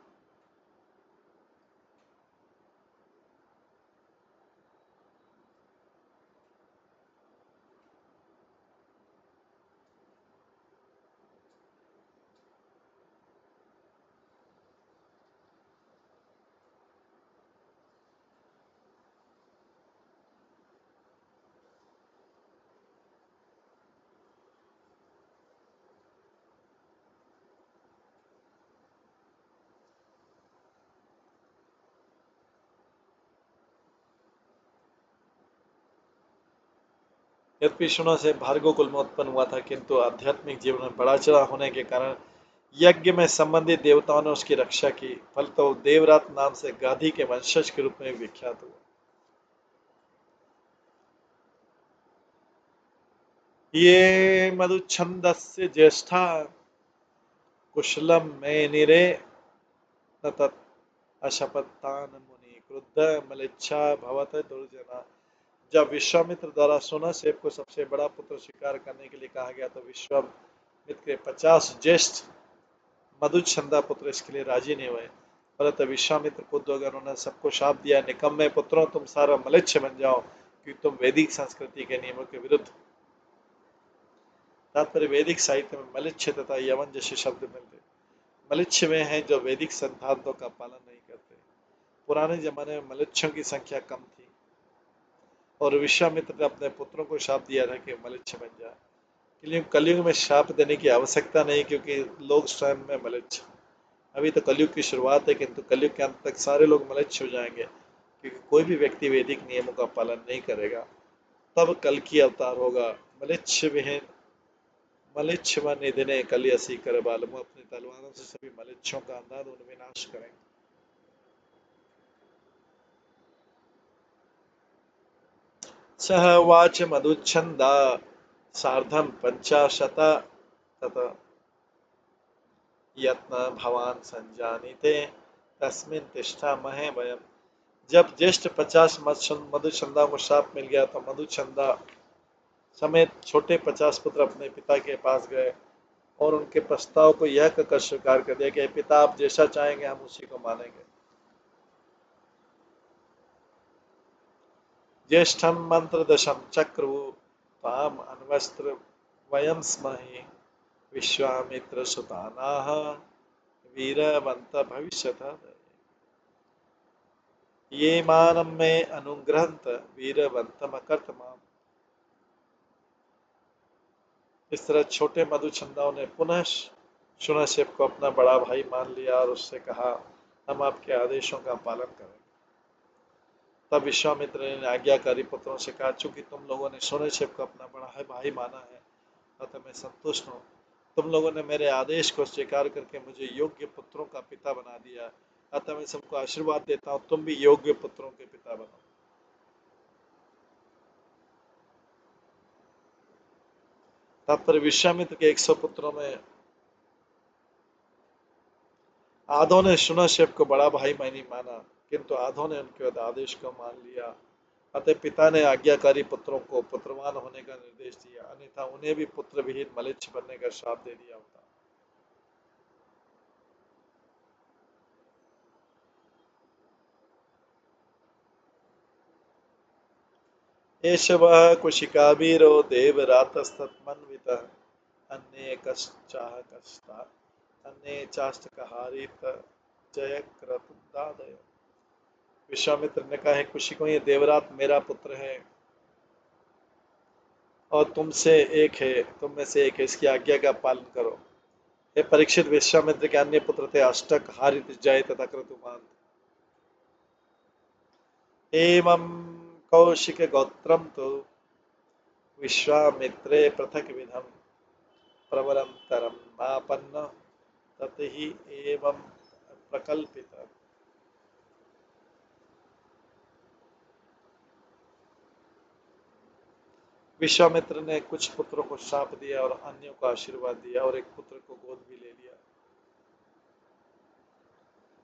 यद्यपि शून्यशेप भार्गव कुल में उत्पन्न हुआ था, किंतु आध्यात्मिक जीवन में बड़ा चढ़ा होने के कारण यज्ञ में संबंधित देवताओं ने उसकी रक्षा की। फलतः देवरात नाम से गाधी के वंशज के रूप में विख्यात हुआ। ये मधुच्छन्दस्य ज्येष्ठा कुशलम में निरे तत् अशपत्तान मुनि क्रुद्ध मलेच्छा भवत दुर्जना। जब विश्वामित्र द्वारा शून्यशेप को सबसे बड़ा पुत्र स्वीकार करने के लिए कहा गया तो विश्वामित्र के 50 ज्येष्ठ मधुच्छंदा पुत्र इसके लिए राजी नहीं हुए। परंतु विश्वामित्र खुद अगर उन्होंने सबको शाप दिया, निकम्मे पुत्रों तुम सारा मलेच्छ बन जाओ क्योंकि तुम वैदिक संस्कृति के नियमों के विरुद्ध। तात्पर्य वैदिक साहित्य में मलिच्छ तथा यवन जैसे शब्द मिलते। मलिच्छ वे हैं जो वैदिक सिद्धांतों का पालन नहीं करते। पुराने जमाने में मलिच्छों की संख्या कम थी और विश्वामित्र ने अपने पुत्रों को शाप दिया था कि मलिच्छ बन जाए। कलयुग में शाप देने की आवश्यकता नहीं क्योंकि लोग स्वयं में मलिच्छ। अभी तो कलयुग की शुरुआत है, किंतु कलयुग के अंत तक सारे लोग मलिच्छ हो जाएंगे क्योंकि कोई भी व्यक्ति वैदिक नियमों का पालन नहीं करेगा। तब कल की अवतार होगा। मलिच्छ विहीन मलिच्छ व निधने कलियसी कर बालमु। अपनी तलवारों से सभी मलिच्छों का अंधाधुंध विनाश करेंगे। सह वाच मधुच्छंदा सार्धम पंचाशत तत यत्न भवान संजानीते तस्मिन् तिष्ठामहे वयम्। जब ज्येष्ठ 50 मधुचंदा को शाप मिल गया तो मधुचंदा समेत छोटे 50 पुत्र अपने पिता के पास गए और उनके प्रस्ताव को यह कहकर स्वीकार कर दिया कि पिता आप जैसा चाहेंगे हम उसी को मानेंगे। ज्येष्ठम मंत्र दशम चक्रु ताम अन्वस्त्र वयम स्महि विश्वामित्र सुतानाः वीरवंत भविष्यतः। ये मानम में अनुग्रहंत वीरवंतम अकर्तमाम। इस तरह छोटे मधुचंदाओं ने पुनः शून्यशेप को अपना बड़ा भाई मान लिया और उससे कहा हम आपके आदेशों का पालन करेंगे। तब विश्वामित्र ने आज्ञाकारी पुत्रों से कहा चूंकि तुम लोगों ने शून्यशेप को अपना बड़ा भाई माना है अतः मैं संतुष्ट हूँ। तुम लोगों ने मेरे आदेश को स्वीकार करके मुझे योग्य पुत्रों का पिता बना दिया, अतः मैं सबको आशीर्वाद देता हूँ तुम भी योग्य पुत्रों के पिता बनो। तात्पर्य विश्वामित्र के 100 पुत्रों में आधों ने शून्यशेप को बड़ा भाई नहीं माना, किंतु आधों ने उनके आदेश को मान लिया। अतः पिता ने आज्ञाकारी पुत्रों को पुत्रवान होने का निर्देश दिया, अन्यथा उन्हें भी पुत्र विहीन मलिच्छ बनने का श्राप दे दिया होता। एष वः कुशिकावीरो देवरातस्तन्मन्वितः अन्ये कश्चाः कस्ता अन्य चाष्टकहारित जय क्रतुदादय। विश्वामित्र ने कहा है कुशी को, ये देवरात मेरा पुत्र है और तुम में से एक है, इसकी आज्ञा का पालन करो। हे परीक्षित, विश्वामित्र के अन्य पुत्र थे अष्टक, हारित, जय तथा क्रतुमान। एवं कौशिक गोत्रम तो विश्वामित्रे पृथक विधम प्रवरंतरम मापन्न ततहि एवं प्रकल्पित। विश्वामित्र ने कुछ पुत्रों को श्राप दिया और अन्यों को आशीर्वाद दिया और एक पुत्र को गोद भी ले लिया।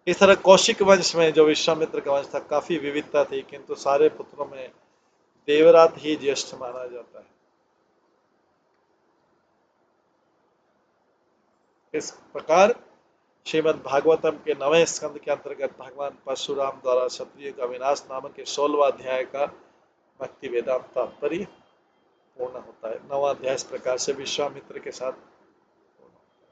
इस तरह कौशिक वंश में जो विश्वामित्र का वंश था काफी विविधता थी, किंतु सारे पुत्रों में देवरात ही ज्येष्ठ माना जाता है। इस प्रकार श्रीमद् भागवतम के 9वें स्कंद के अंतर्गत भगवान परशुराम द्वारा क्षत्रियों का विनाश नामक के 16वां अध्याय का भक्ति वेदांत तात्पर्य पूर्ण होता है। 9वां अध्याय इस प्रकार से विश्वामित्र के साथ पूर्ण होता है।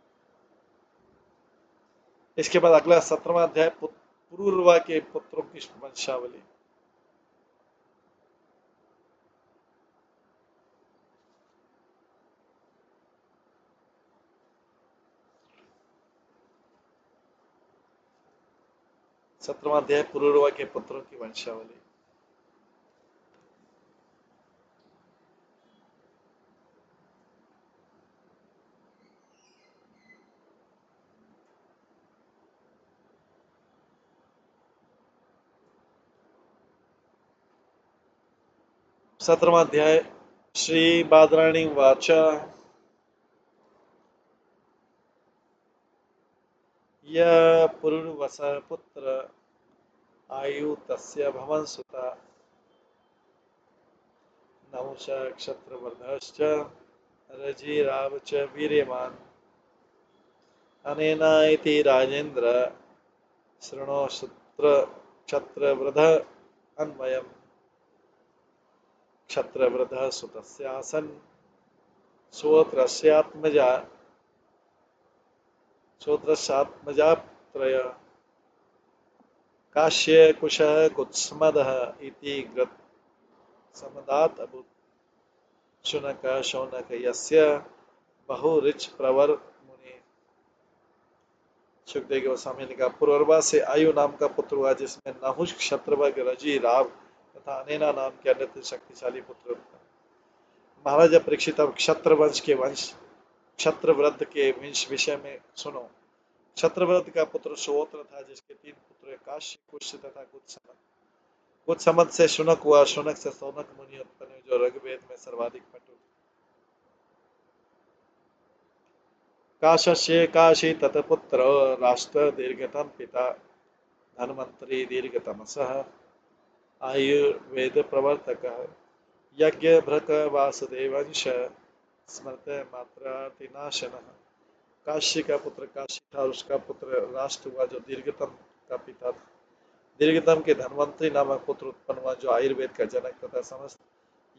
इसके बाद अगला 17वां अध्याय पुरूरवा के पुत्रों की वंशावली। सत्रहवां अध्याय पुरूरवा के पुत्रों की वंशावली। सत्रहवां अध्याय श्री बादरायणी वाच य पुरुर्वस पुत्र आयु तस्य भवन सुता नहुष क्षत्रवर्धश्च रजिराव च वीर्यवान् अनेन इति राजेन्द्र शृणोशुत्र क्षत्रवृध अन्वयम् क्षत्रवृध सुतस्यासन् श्रोत्रस्यात्मजात्रय काश्य कुशः कुत्समदः इति ग्रत समदात् अभूत् शुनक शौनक यस्य बहुरिच प्रवर मुनि। सुखदेव गोस्वामी ने कहा पुरर्वा से आयु नाम का पुत्र हुआ जिसमें नहुष क्षत्रवग रजि राव तथा अनेना नाम के अन्य शक्तिशाली पुत्र था। महाराजा परीक्षित अब क्षत्र वंश के क्षत्रव्रत के विषय में सुनो। क्षत्रव्रत का पुत्र सुहोत्र था जिसके 3 पुत्र काश्य कुश तथा कुत्समद। कुत्समद से शुनक हुआ, शुनक से सौनक मुनि उत्पन्न हुए जो ऋग्वेद में सर्वाधिक पटु। काशस्य काशी तत्पुत्र राष्ट्र दीर्घतम पिता धन्वंतरी दीर्घतमसः आयुर्वेद प्रवर्तक यज्ञ भ्रक वासुदेवंश स्मृत मात्रातिनाशनः। काशी का पुत्र काशी था और उसका पुत्र राष्ट्र हुआ जो दीर्घतम का पिता था। दीर्घतम के धन्वंतरी नामक पुत्र उत्पन्न हुआ जो आयुर्वेद का जनक तथा समस्त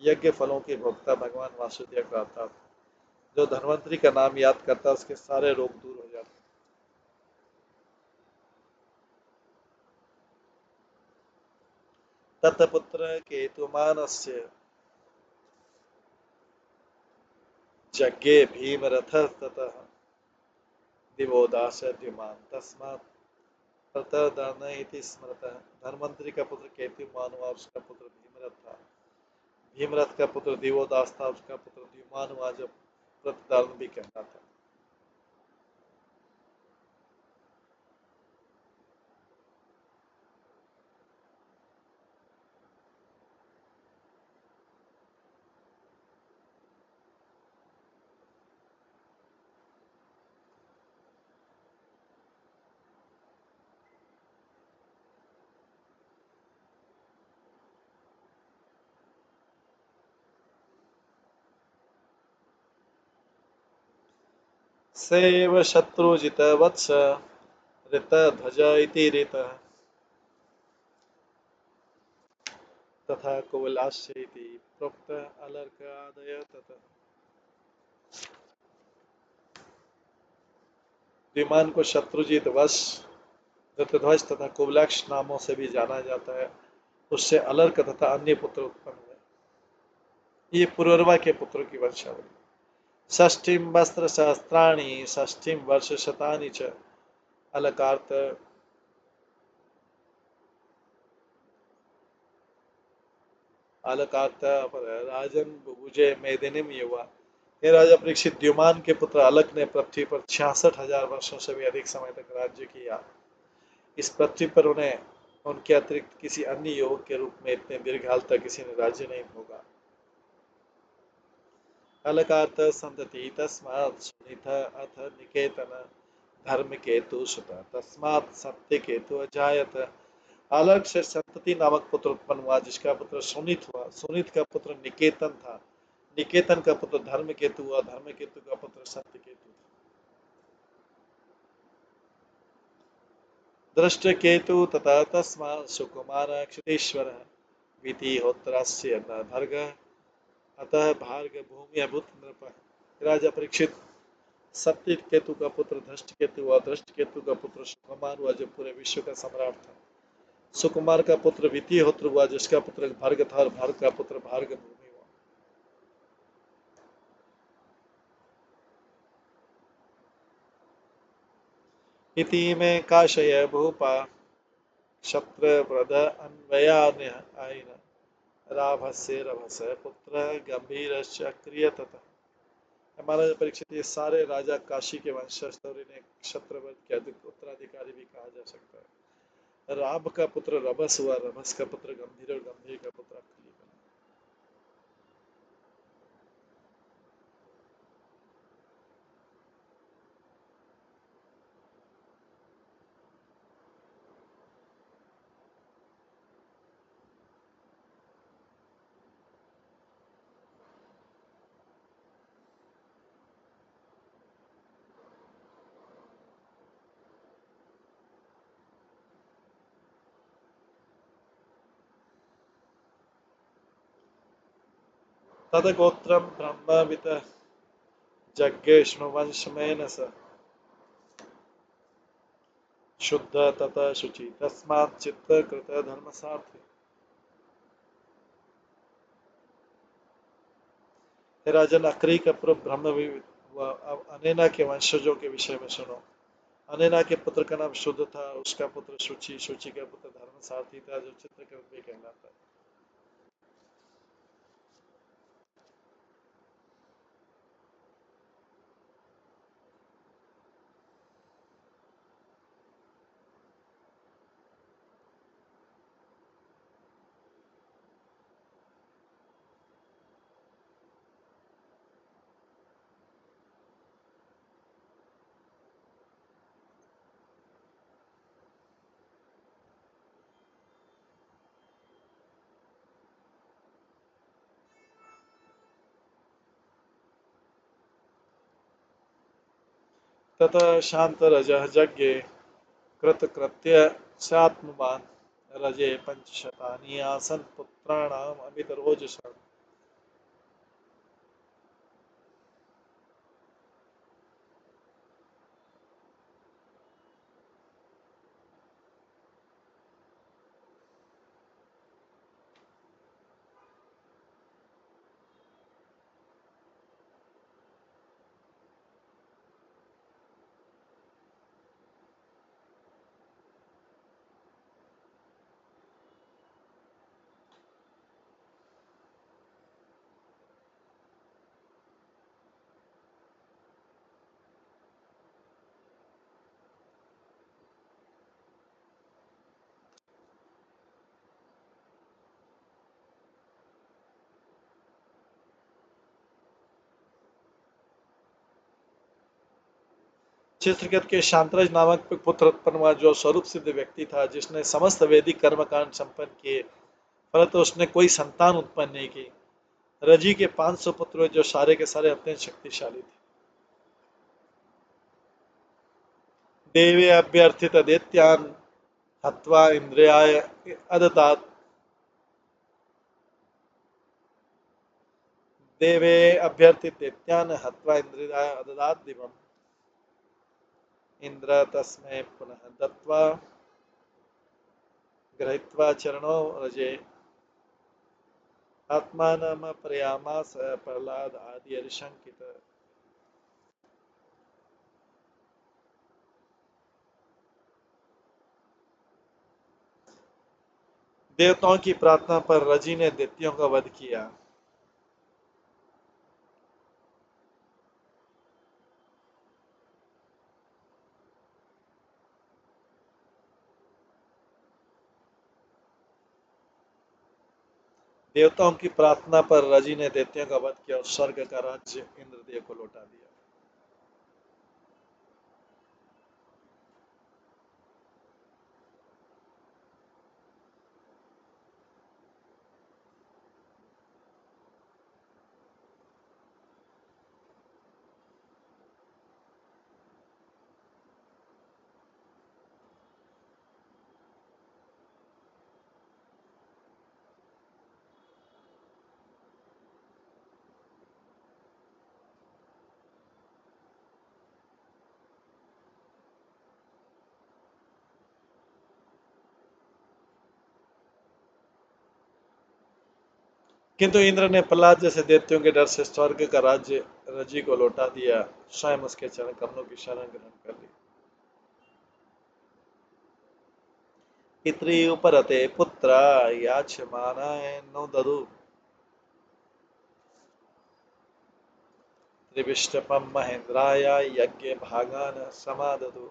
यज्ञ फलों के भोक्ता भगवान वासुदेव का अवतार था। जो धन्वंतरी का नाम याद करता उसके सारे रोग दूर हो जाते। तत्पुत्र केतुमानस्य जज्ञे भीमरथ ततः दिवोदास द्युमान तस्मात् प्रतदान इति स्मृतः। धन्वंतरी का पुत्र केतुमान हुआ, उसका पुत्र भीमरथ था। भीमरथ का पुत्र दिवोदास था, उसका पुत्र द्युमान हुआ जो प्रतिदान भी कहता था। सेव शत्रुजित वत्स ऋत ध्वज इति ऋतः तथा कुवलास्य इति प्रोक्त अलर्क आदय ततः। द्युमान को शत्रुजीत, वश, धृतध्वज तथा कुबलक्ष नामों से भी जाना जाता है। उससे अलर्क तथा अन्य पुत्र उत्पन्न हुए। ये पुरुरवा के पुत्रों की वंशावली। षष्ठीम वस्त्र सहस्त्राणी षष्ठीम वर्ष शतानि च अलकार्त अलकार्त राजन बुभुजे मेदिनीम युवा। हे राजा परीक्षित, द्युमान के पुत्र अलक ने पृथ्वी पर 66,000 वर्षों से भी अधिक समय तक राज्य किया। इस पृथ्वी पर उन्हें उनके अतिरिक्त किसी अन्य युवक के रूप में इतने दीर्घकाल तक किसी ने राज्य नहीं भोगा। अलकार्त संतति तस्मात् सुनीत अथ निकेतन धर्म केतु सुत तस्मात् सत्य केतु अजायत। अलग से संतति नामक पुत्र उत्पन्न हुआ, जिसका पुत्र सुनीत हुआ। सुनीत का पुत्र निकेतन था। निकेतन का पुत्र धर्म केतु हुआ। धर्म केतु का पुत्र सत्य केतु था। दृष्ट केतु तथा तस्मात् सुकुमार क्षितेश्वर वितिहोत्रस्य न भर्ग अतः भार्ग भूमि अभूत नृप। राजा परीक्षित, सत्य केतु का पुत्र धृष्ट केतु हुआ। धृष्ट केतु का पुत्र सुकुमार हुआ, जो पूरे विश्व का सम्राट था। सुकुमार का पुत्र वितिहोत्र हुआ, जिसका पुत्र भर्ग था, और भर्ग का पुत्र भार्ग भूमि हुआ। इति में काशय भूपा क्षत्र वृद अन्वयान आइन राभस्य रभस पुत्र गंभीर क्रिय तथा। महाराज परीक्षित, ये सारे राजा काशी के वंशज थे और इन्हें क्षत्रवध के उत्तराधिकारी भी कहा जा सकता है। राभ का पुत्र रभस हुआ। रभस का पुत्र गंभीर, और गंभीर का पुत्र अक्रिय बना। तदगोत्रम ब्रह्मवित जज्ञेष्णुवंशमेन स शुद्ध तथा शुचि तस्मात् चित्त कृत धर्मसार्थी। हे राजन, अक्री का पुत्र ब्रह्मविद हुआ। अब अनेना के वंशजों के विषय में सुनो। अनेना के पुत्र का नाम शुद्ध था। उसका पुत्र शुचि, शुचि का पुत्र धर्मसार्थी था, जो चित्रकृत भी कहलाता है। ततः शांत रजः यज्ञे कृतकृत्य सात्मवान रजे पंचशतानि आसन पुत्राणाम अमित रोजसा। चित्रकेत के शांतरज नामक पुत्र उत्पन्न हुआ, जो स्वरूप सिद्ध व्यक्ति था, जिसने समस्त वैदिक कर्मकांड संपन्न किए, परंतु उसने कोई संतान उत्पन्न नहीं की। रजी के 500 पुत्र हुए, जो सारे के सारे अत्यंत शक्तिशाली थे। देवे अभ्यर्थित दैत्यान हत्वा इंद्रियाय अदतात। देवे अभ्यर्थित दैत्यान हत्वा इंद्रियाय अददात दिवम। इंद्र तस्मै पुनः दत्त्वा गृहीत्वा चरणो रजे आत्मानमर्पयामास प्रह्लाद आदि हरिशंकित। देवताओं की प्रार्थना पर रजी ने दैत्यों का वध किया। देवताओं की प्रार्थना पर रजी ने दैत्यों का वध किया और स्वर्ग का राज्य इंद्रदेव को लौटा दिया। किंतु इंद्र ने प्रहलाद जैसे दैत्यों के डर से स्वर्ग का राज्य रजी को लौटा दिया, स्वयं उसके चरण कमलों की शरण ग्रहण कर ली। पितृ उपरते पुत्र याचमानाय नो ददु त्रिविष्टपम महेंद्राय यज्ञ भागान समाददु।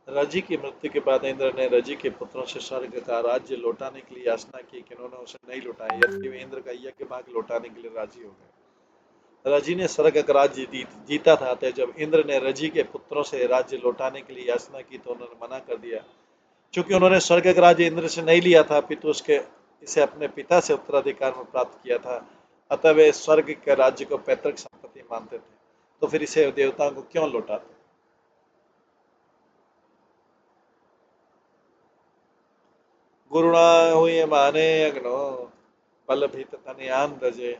रजी की मृत्यु के बाद इंद्र ने रजी के पुत्रों से स्वर्ग का राज्य लौटाने के लिए याचना की कि उन्होंने उसे नहीं लौटाया, यद्यपि वे इंद्र का यज्ञ भाग लौटाने के लिए राजी हो गए। रजी ने स्वर्ग का राज्य जीता था, तो जब इंद्र ने रजी के पुत्रों से राज्य लौटाने के लिए याचना की तो उन्होंने मना कर दिया। चूंकि उन्होंने स्वर्ग का राज्य इंद्र से नहीं लिया था, अपितु उसके इसे अपने पिता से उत्तराधिकार में प्राप्त किया था, अतः वे स्वर्ग के राज्य को पैतृक संपत्ति मानते थे, तो फिर इसे देवताओं को क्यों लौटाते। गुरुणा हुए माने अग्नो बल भीत तनयान रजे।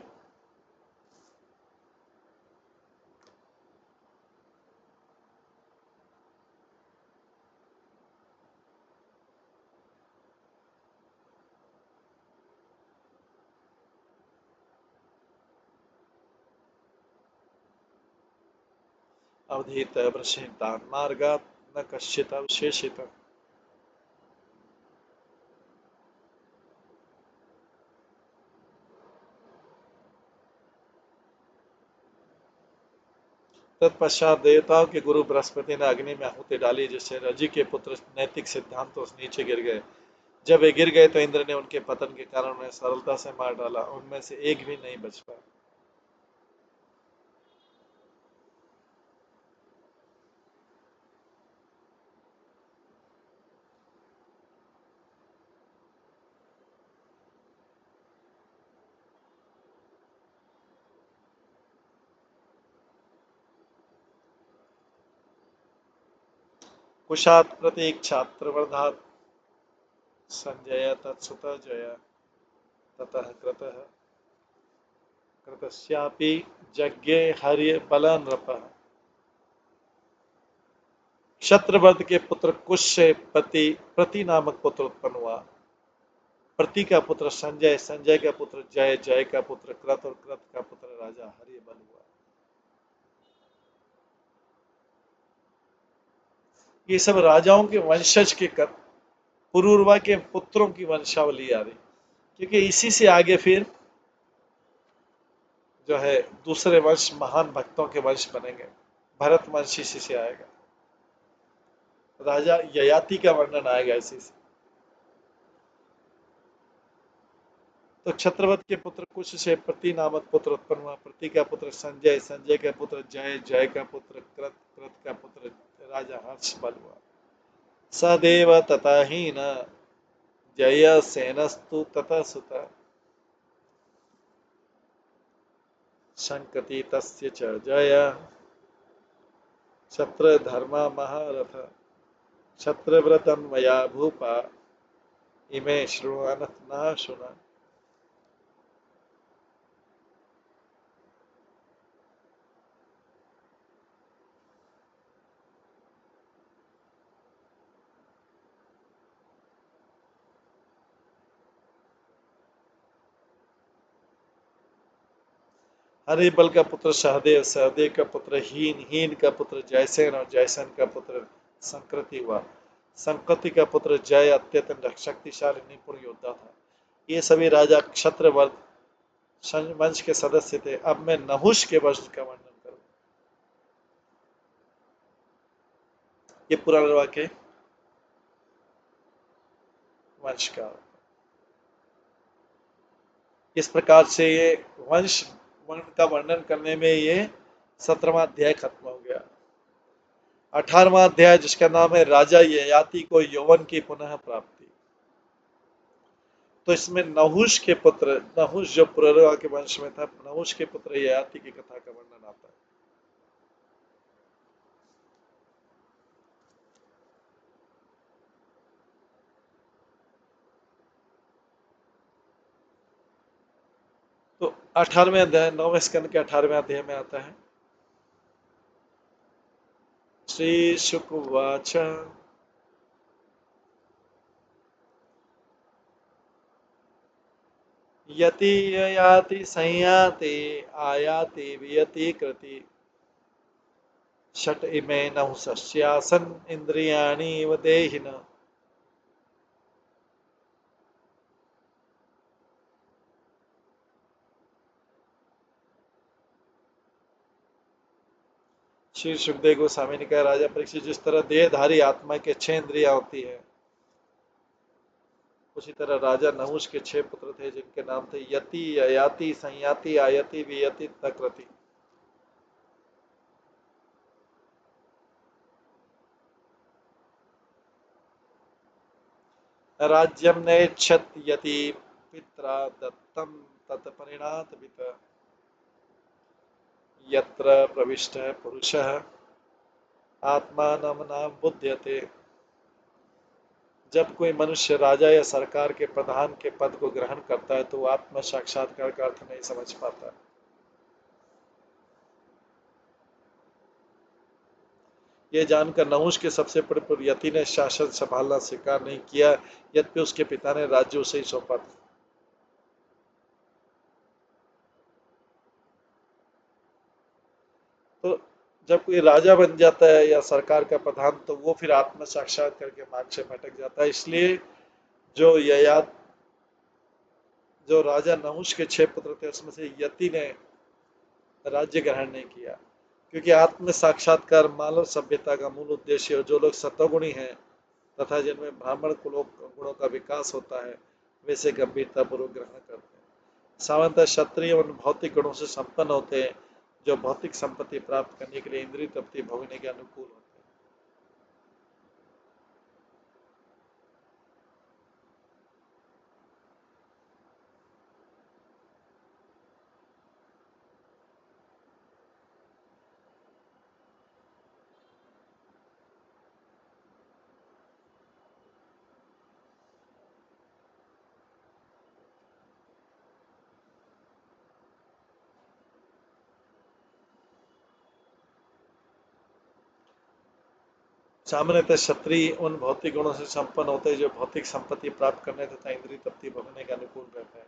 अवधीत वृषितान मार्गात न कश्चित अवशेषित। तत्पश्चात देवताओं के गुरु बृहस्पति ने अग्नि में आहुति डाली, जिससे रजी के पुत्र नैतिक सिद्धांतों से नीचे गिर गए। जब वे गिर गए तो इंद्र ने उनके पतन के कारण उन्हें सरलता से मार डाला, उनमें से एक भी नहीं बच पाया। कुशात प्रतीक छात्र वर्धात संजय तत्सुत जय ततः कृतः कृतस्यापि यज्ञे हर्य बल नृपः। शत्रवर्त के पुत्र कुश से प्रति नामक पुत्र उत्पन्न हुआ। प्रति का पुत्र संजय, संजय का पुत्र जय, जय का पुत्र कृत और कृत का पुत्र राजा हर्य बल हुआ। ये सब राजाओं के वंशज के पुरूरवा के पुत्रों की वंशावली आ रही, क्योंकि इसी से आगे फिर जो है दूसरे वंश महान भक्तों के वंश बनेंगे। भरत वंश इसी से आएगा, राजा ययाति का वर्णन आएगा इसी से। तो छत्रवत के पुत्र कुश से प्रति नामक पुत्र उत्पन्न हुआ। प्रति का पुत्र संजय, संजय का पुत्र जय, जय का पुत्र कृत, कृत का पुत्र राजा हर्ष बल हुआ। सदेव तथा हीन जय सेनस्तु तथा सुत संकति तस्य च जय क्षत्र धर्म महारथ क्षत्रव्रतम मया भूपा इमे श्रृण्वन् न शुना। हरिबल का पुत्र सहदेव, सहदेव का पुत्र हीन, हीन का पुत्र जयसेन और जयसेन का पुत्र संकृति हुआ। संकृति का पुत्र जय अत्यंत शक्तिशाली निपुण योद्धा था। ये सभी राजा क्षत्र वंश के सदस्य थे। अब मैं नहुष के वंश का वर्णन करूं। ये पुराण वाक्य वंश का, इस प्रकार से ये वंश वर्ण का वर्णन करने में ये 17वां अध्याय खत्म हो गया। 18वां अध्याय जिसका नाम है राजा ययाति को यौवन की पुनः प्राप्ति। तो इसमें नहुष के पुत्र, नहुष जो पुररवा के वंश में था, नहुष के पुत्र ययाति की कथा का वर्णन आता है। तो 18वें अध्याय, 9वें स्कंद के 18वें अध्याय में आता है। श्री शुकवाच यति ययाति संयाति आयाति वियति कृति षट इमे नहुषस्यासन् इंद्रियाणि इव देहिनः। श्री सुखदेव गोस्वामी ने कहा, राजा परीक्षित, जिस तरह देहधारी आत्मा के 6 इंद्रियां होती है, उसी तरह राजा नहुष के 6 पुत्र थे जिनके नाम थे यति, ययाति, संयाति, आयति, वियति, तकृति। राज्यम नेच्छत यति पित्रा दत्तम तत्परिणात वित यत्र प्रविष्टः पुरुषः आत्मानं न बुध्यते। जब कोई मनुष्य राजा या सरकार के प्रधान के पद को ग्रहण करता है तो वो आत्म साक्षात्कार का अर्थ नहीं समझ पाता। ये जानकर नहुष के सबसे बड़े पुत्र यति ने शासन संभालना स्वीकार नहीं किया, यद्यपि उसके पिता ने राज्य उसे ही सौंपा था। तो जब कोई राजा बन जाता है या सरकार का प्रधान, तो वो फिर आत्म साक्षात्कार के मार्ग से भटक जाता है। इसलिए जो ययात, जो राजा नहुष के 6 पुत्र थे, उसमें से यति ने राज्य ग्रहण नहीं किया, क्योंकि आत्म साक्षात्कार मानव सभ्यता का मूल उद्देश्य है। और जो लोग सतोगुणी हैं तथा जिनमें ब्राह्मण गुणों का विकास होता है, वैसे गंभीरता पूर्वक ग्रहण करते हैं। सामान्यतः क्षत्रिय उन भौतिक गुणों से संपन्न होते हैं जो भौतिक संपत्ति प्राप्त करने के लिए इंद्रिय तृप्ति भोगने के अनुकूल होते हैं। सामान्यतः क्षत्रिय उन भौतिक गुणों से संपन्न होते हैं जो भौतिक संपत्ति प्राप्त करने तथा इंद्रिय तृप्ति भोगने के अनुकूल रहते हैं।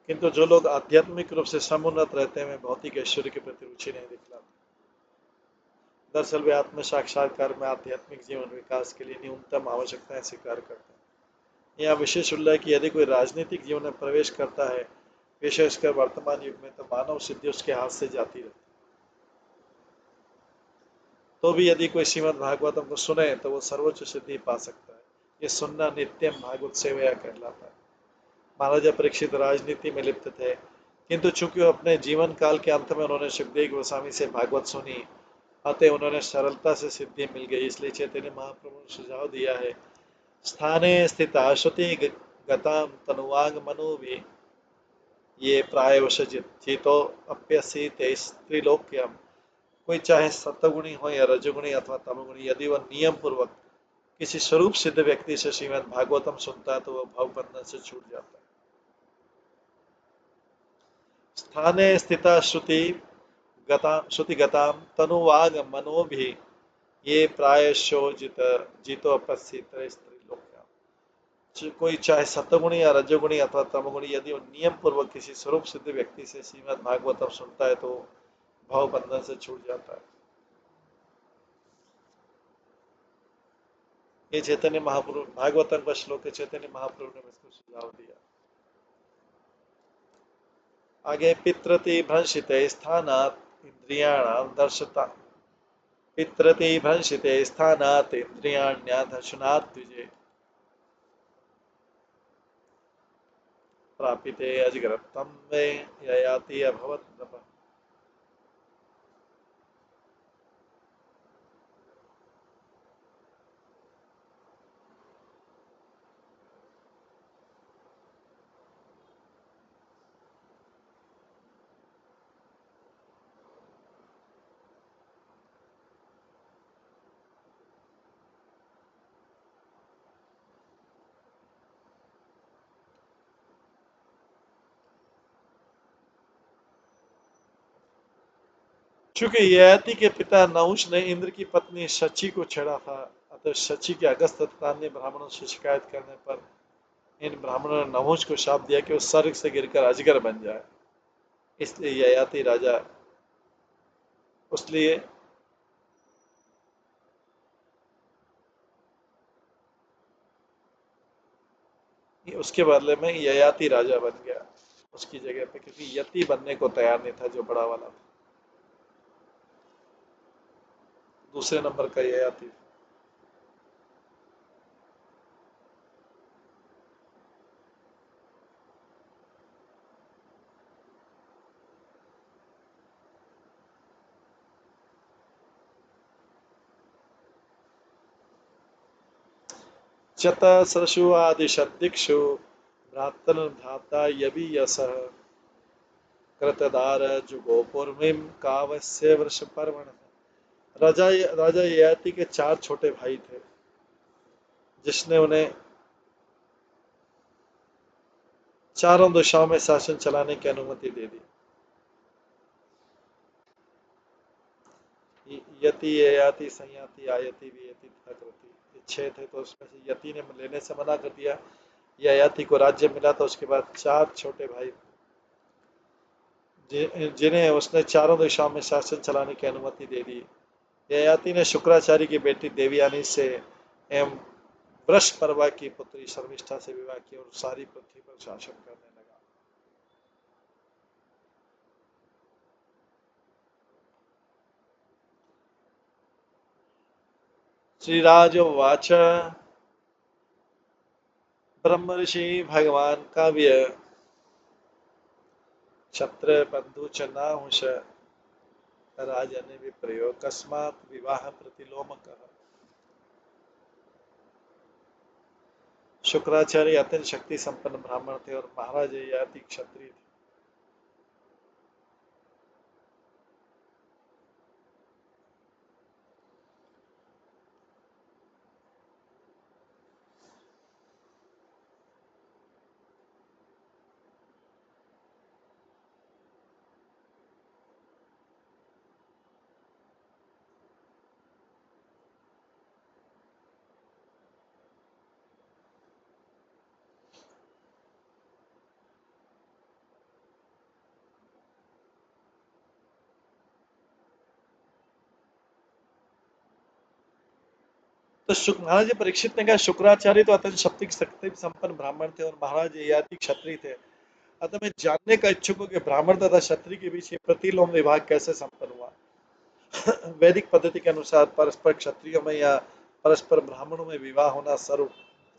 किंतु जो लोग आध्यात्मिक रूप से समुन्नत रहते हैं, वे भौतिक ऐश्वर्य के प्रति रुचि नहीं दिखलाते। दरअसल वे आत्म साक्षात्कार में आध्यात्मिक जीवन विकास के लिए न्यूनतम आवश्यकताएं स्वीकार करते हैं। यह विशेष उल्लेख है कि यदि कोई राजनीतिक जीवन में प्रवेश करता है, विशेषकर वर्तमान युग में, तो मानव सिद्धि उसके हाथ से जाती रहती है। तो भी यदि कोई श्रीमद् भागवतम को सुने तो वो सर्वोच्च सिद्धि पा सकता है। ये सुनना नित्यम भागवत सेवया कहलाता है। महाराजा परीक्षित राजनीति में लिप्त थे, किंतु चूंकि वो अपने जीवन काल के अंत में उन्होंने सुखदेव गोस्वामी से भागवत सुनी, अतः उन्होंने सरलता से सिद्धि मिल गई। इसलिए चैतन्य महाप्रभु ने सुझाव दिया है, स्थाने स्थिता श्रुति गताम तनुवांग मनो भी ये प्रायवश जितो अप्यसीत स्त्रीलोक्यम। कोई चाहे सत्वगुणी हो या रजोगुणी अथवा तमोगुणी, यदि वह नियम पूर्वक किसी स्वरूप सिद्ध व्यक्ति से श्रीमद् भागवतम सुनता है तो वह भवबंधन से छूट जाता है। स्थाने स्थिता श्रुति गताम तनुवाग मनो भी ये प्रायशो जितो अपस्थित स्त्रीलोक। कोई चाहे सतगुणी या रजोगुणी अथवा तमगुणी यदि वो नियम पूर्वक किसी स्वरूप सिद्ध व्यक्ति से श्रीमद् भागवतम सुनता है तो भाव बंधन से छूट जाता है। ये चैतन्य महाप्रभु भागवतम का श्लोक है, चैतन्य महाप्रभु ने इसको सुझाव दिया। आगे पितृति भ्रंशित स्थानात् इंद्रियाणाम दर्शता पितृति भ्रंशित स्थानात् इंद्रियाण्याधर्शनात् द्विजे प्रापिते अजगरत्तम वे ययाति अभवत् नभः। चूंकि ययाति के पिता नहुष ने इंद्र की पत्नी शची को छेड़ा था, अतः शची के अगस्त तथा अन्य ब्राह्मणों से शिकायत करने पर इन ब्राह्मणों ने नहुष को शाप दिया कि वो स्वर्ग से गिरकर अजगर बन जाए। इसलिए ययाति राजा उसलिए उसके बदले में ययाति राजा बन गया उसकी जगह पे, क्योंकि यति बनने को तैयार नहीं था जो बड़ा वाला था। दूसरे नंबर का ययाति। चतसृषु आदिशदिक्षु भ्रातर्भ्राता यवीयसः कृतदार जुगोपूर्मिम कावस्य वर्ष पर्वण। राजा राजा ययाति के 4 छोटे भाई थे जिसने उन्हें चारों दिशाओं में शासन चलाने की अनुमति दे दी। यति ययाति संयाति आयति वियति तथा कृति, ये 6 थे, तो उसमें से यति ने लेने से मना कर दिया। ययाति को राज्य मिला तो उसके बाद 4 छोटे भाई जिन्हें उसने चारों दिशाओं में शासन चलाने की अनुमति दे दी। ययाति ने शुक्राचार्य की बेटी देवयानी से एवं वृषपर्वा की पुत्री शर्मिष्ठा से विवाह किया और सारी पृथ्वी पर शासन करने लगा। श्रीराजोवाच ब्रह्म ऋषि भगवान काव्य क्षत्र बंधु च नाहुष राजन विप्रयो कस्मात् विवाह प्रतिलोमकः। शुक्राचार्य अत्यंत शक्ति संपन्न ब्राह्मण थे और महाराज ययाति क्षत्रिय थे। तो महाराज परीक्षित ने कहा, शुक्राचार्य तो अत्यंत शक्ति संपन्न ब्राह्मण थे और महाराज ययाति क्षत्रिय थे, अतः मैं जानने का इच्छुक हूँ कि ब्राह्मण तथा क्षत्रिय के बीच ये प्रतिलोम विवाह कैसे संपन्न हुआ। वैदिक पद्धति के अनुसार परस्पर क्षत्रियों में या परस्पर ब्राह्मणों में विवाह होना सर्व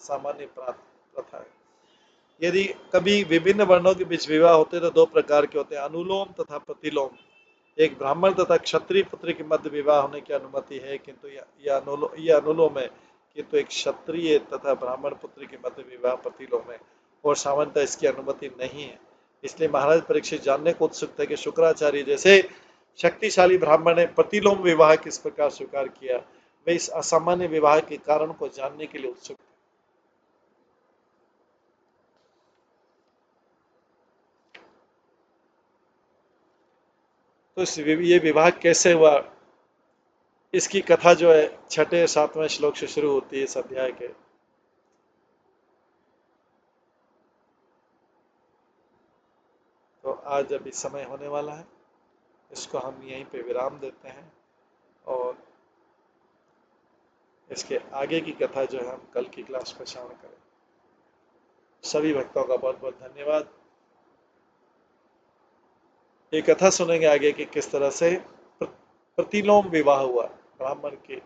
सामान्य प्रथा है। यदि कभी विभिन्न वर्णों के बीच विवाह होते तो 2 प्रकार के होते हैं, अनुलोम तथा प्रतिलोम। एक ब्राह्मण तथा क्षत्रिय पुत्र के मध्य विवाह होने की अनुमति है, किंतु यह अनुलोम है, किंतु एक क्षत्रिय तथा ब्राह्मण पुत्र के मध्य विवाह प्रतिलोम है और सामान्यतः इसकी अनुमति नहीं है। इसलिए महाराज परीक्षित जानने को उत्सुक थे कि शुक्राचार्य जैसे शक्तिशाली ब्राह्मण ने प्रतिलोम विवाह किस प्रकार स्वीकार किया। वे इस असामान्य विवाह के कारण को जानने के लिए उत्सुक थे। तो ये विवाह कैसे हुआ, इसकी कथा जो है 6 7वें श्लोक से शुरू होती है इस अध्याय के। तो आज अभी समय होने वाला है, इसको हम यहीं पे विराम देते हैं और इसके आगे की कथा जो है हम कल की क्लास में श्रवण करें। सभी भक्तों का बहुत बहुत धन्यवाद। ये कथा सुनेंगे आगे कि किस तरह से प्रतिलोम विवाह हुआ, ब्राह्मण के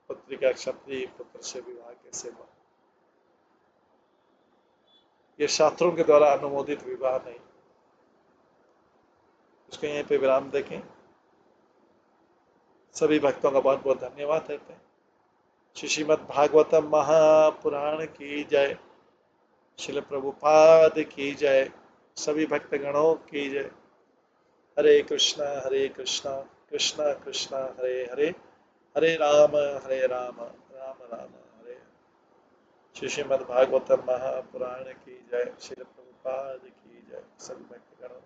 पुत्री का क्षत्रिय पुत्र से विवाह कैसे हुआ। ये शास्त्रों के द्वारा अनुमोदित विवाह नहीं। उसको यहीं पे विराम देखें। सभी भक्तों का बहुत बहुत धन्यवाद देते हैं। श्रीमद् भागवतम महापुराण की जय, श्रील प्रभुपाद की जय, सभी भक्तगणों की जय। हरे कृष्णा कृष्णा कृष्णा हरे हरे, हरे राम राम राम हरे। श्रीमद् भागवतम महापुराण की जय, श्रील प्रभुपाद की जय, सभी भक्तगणों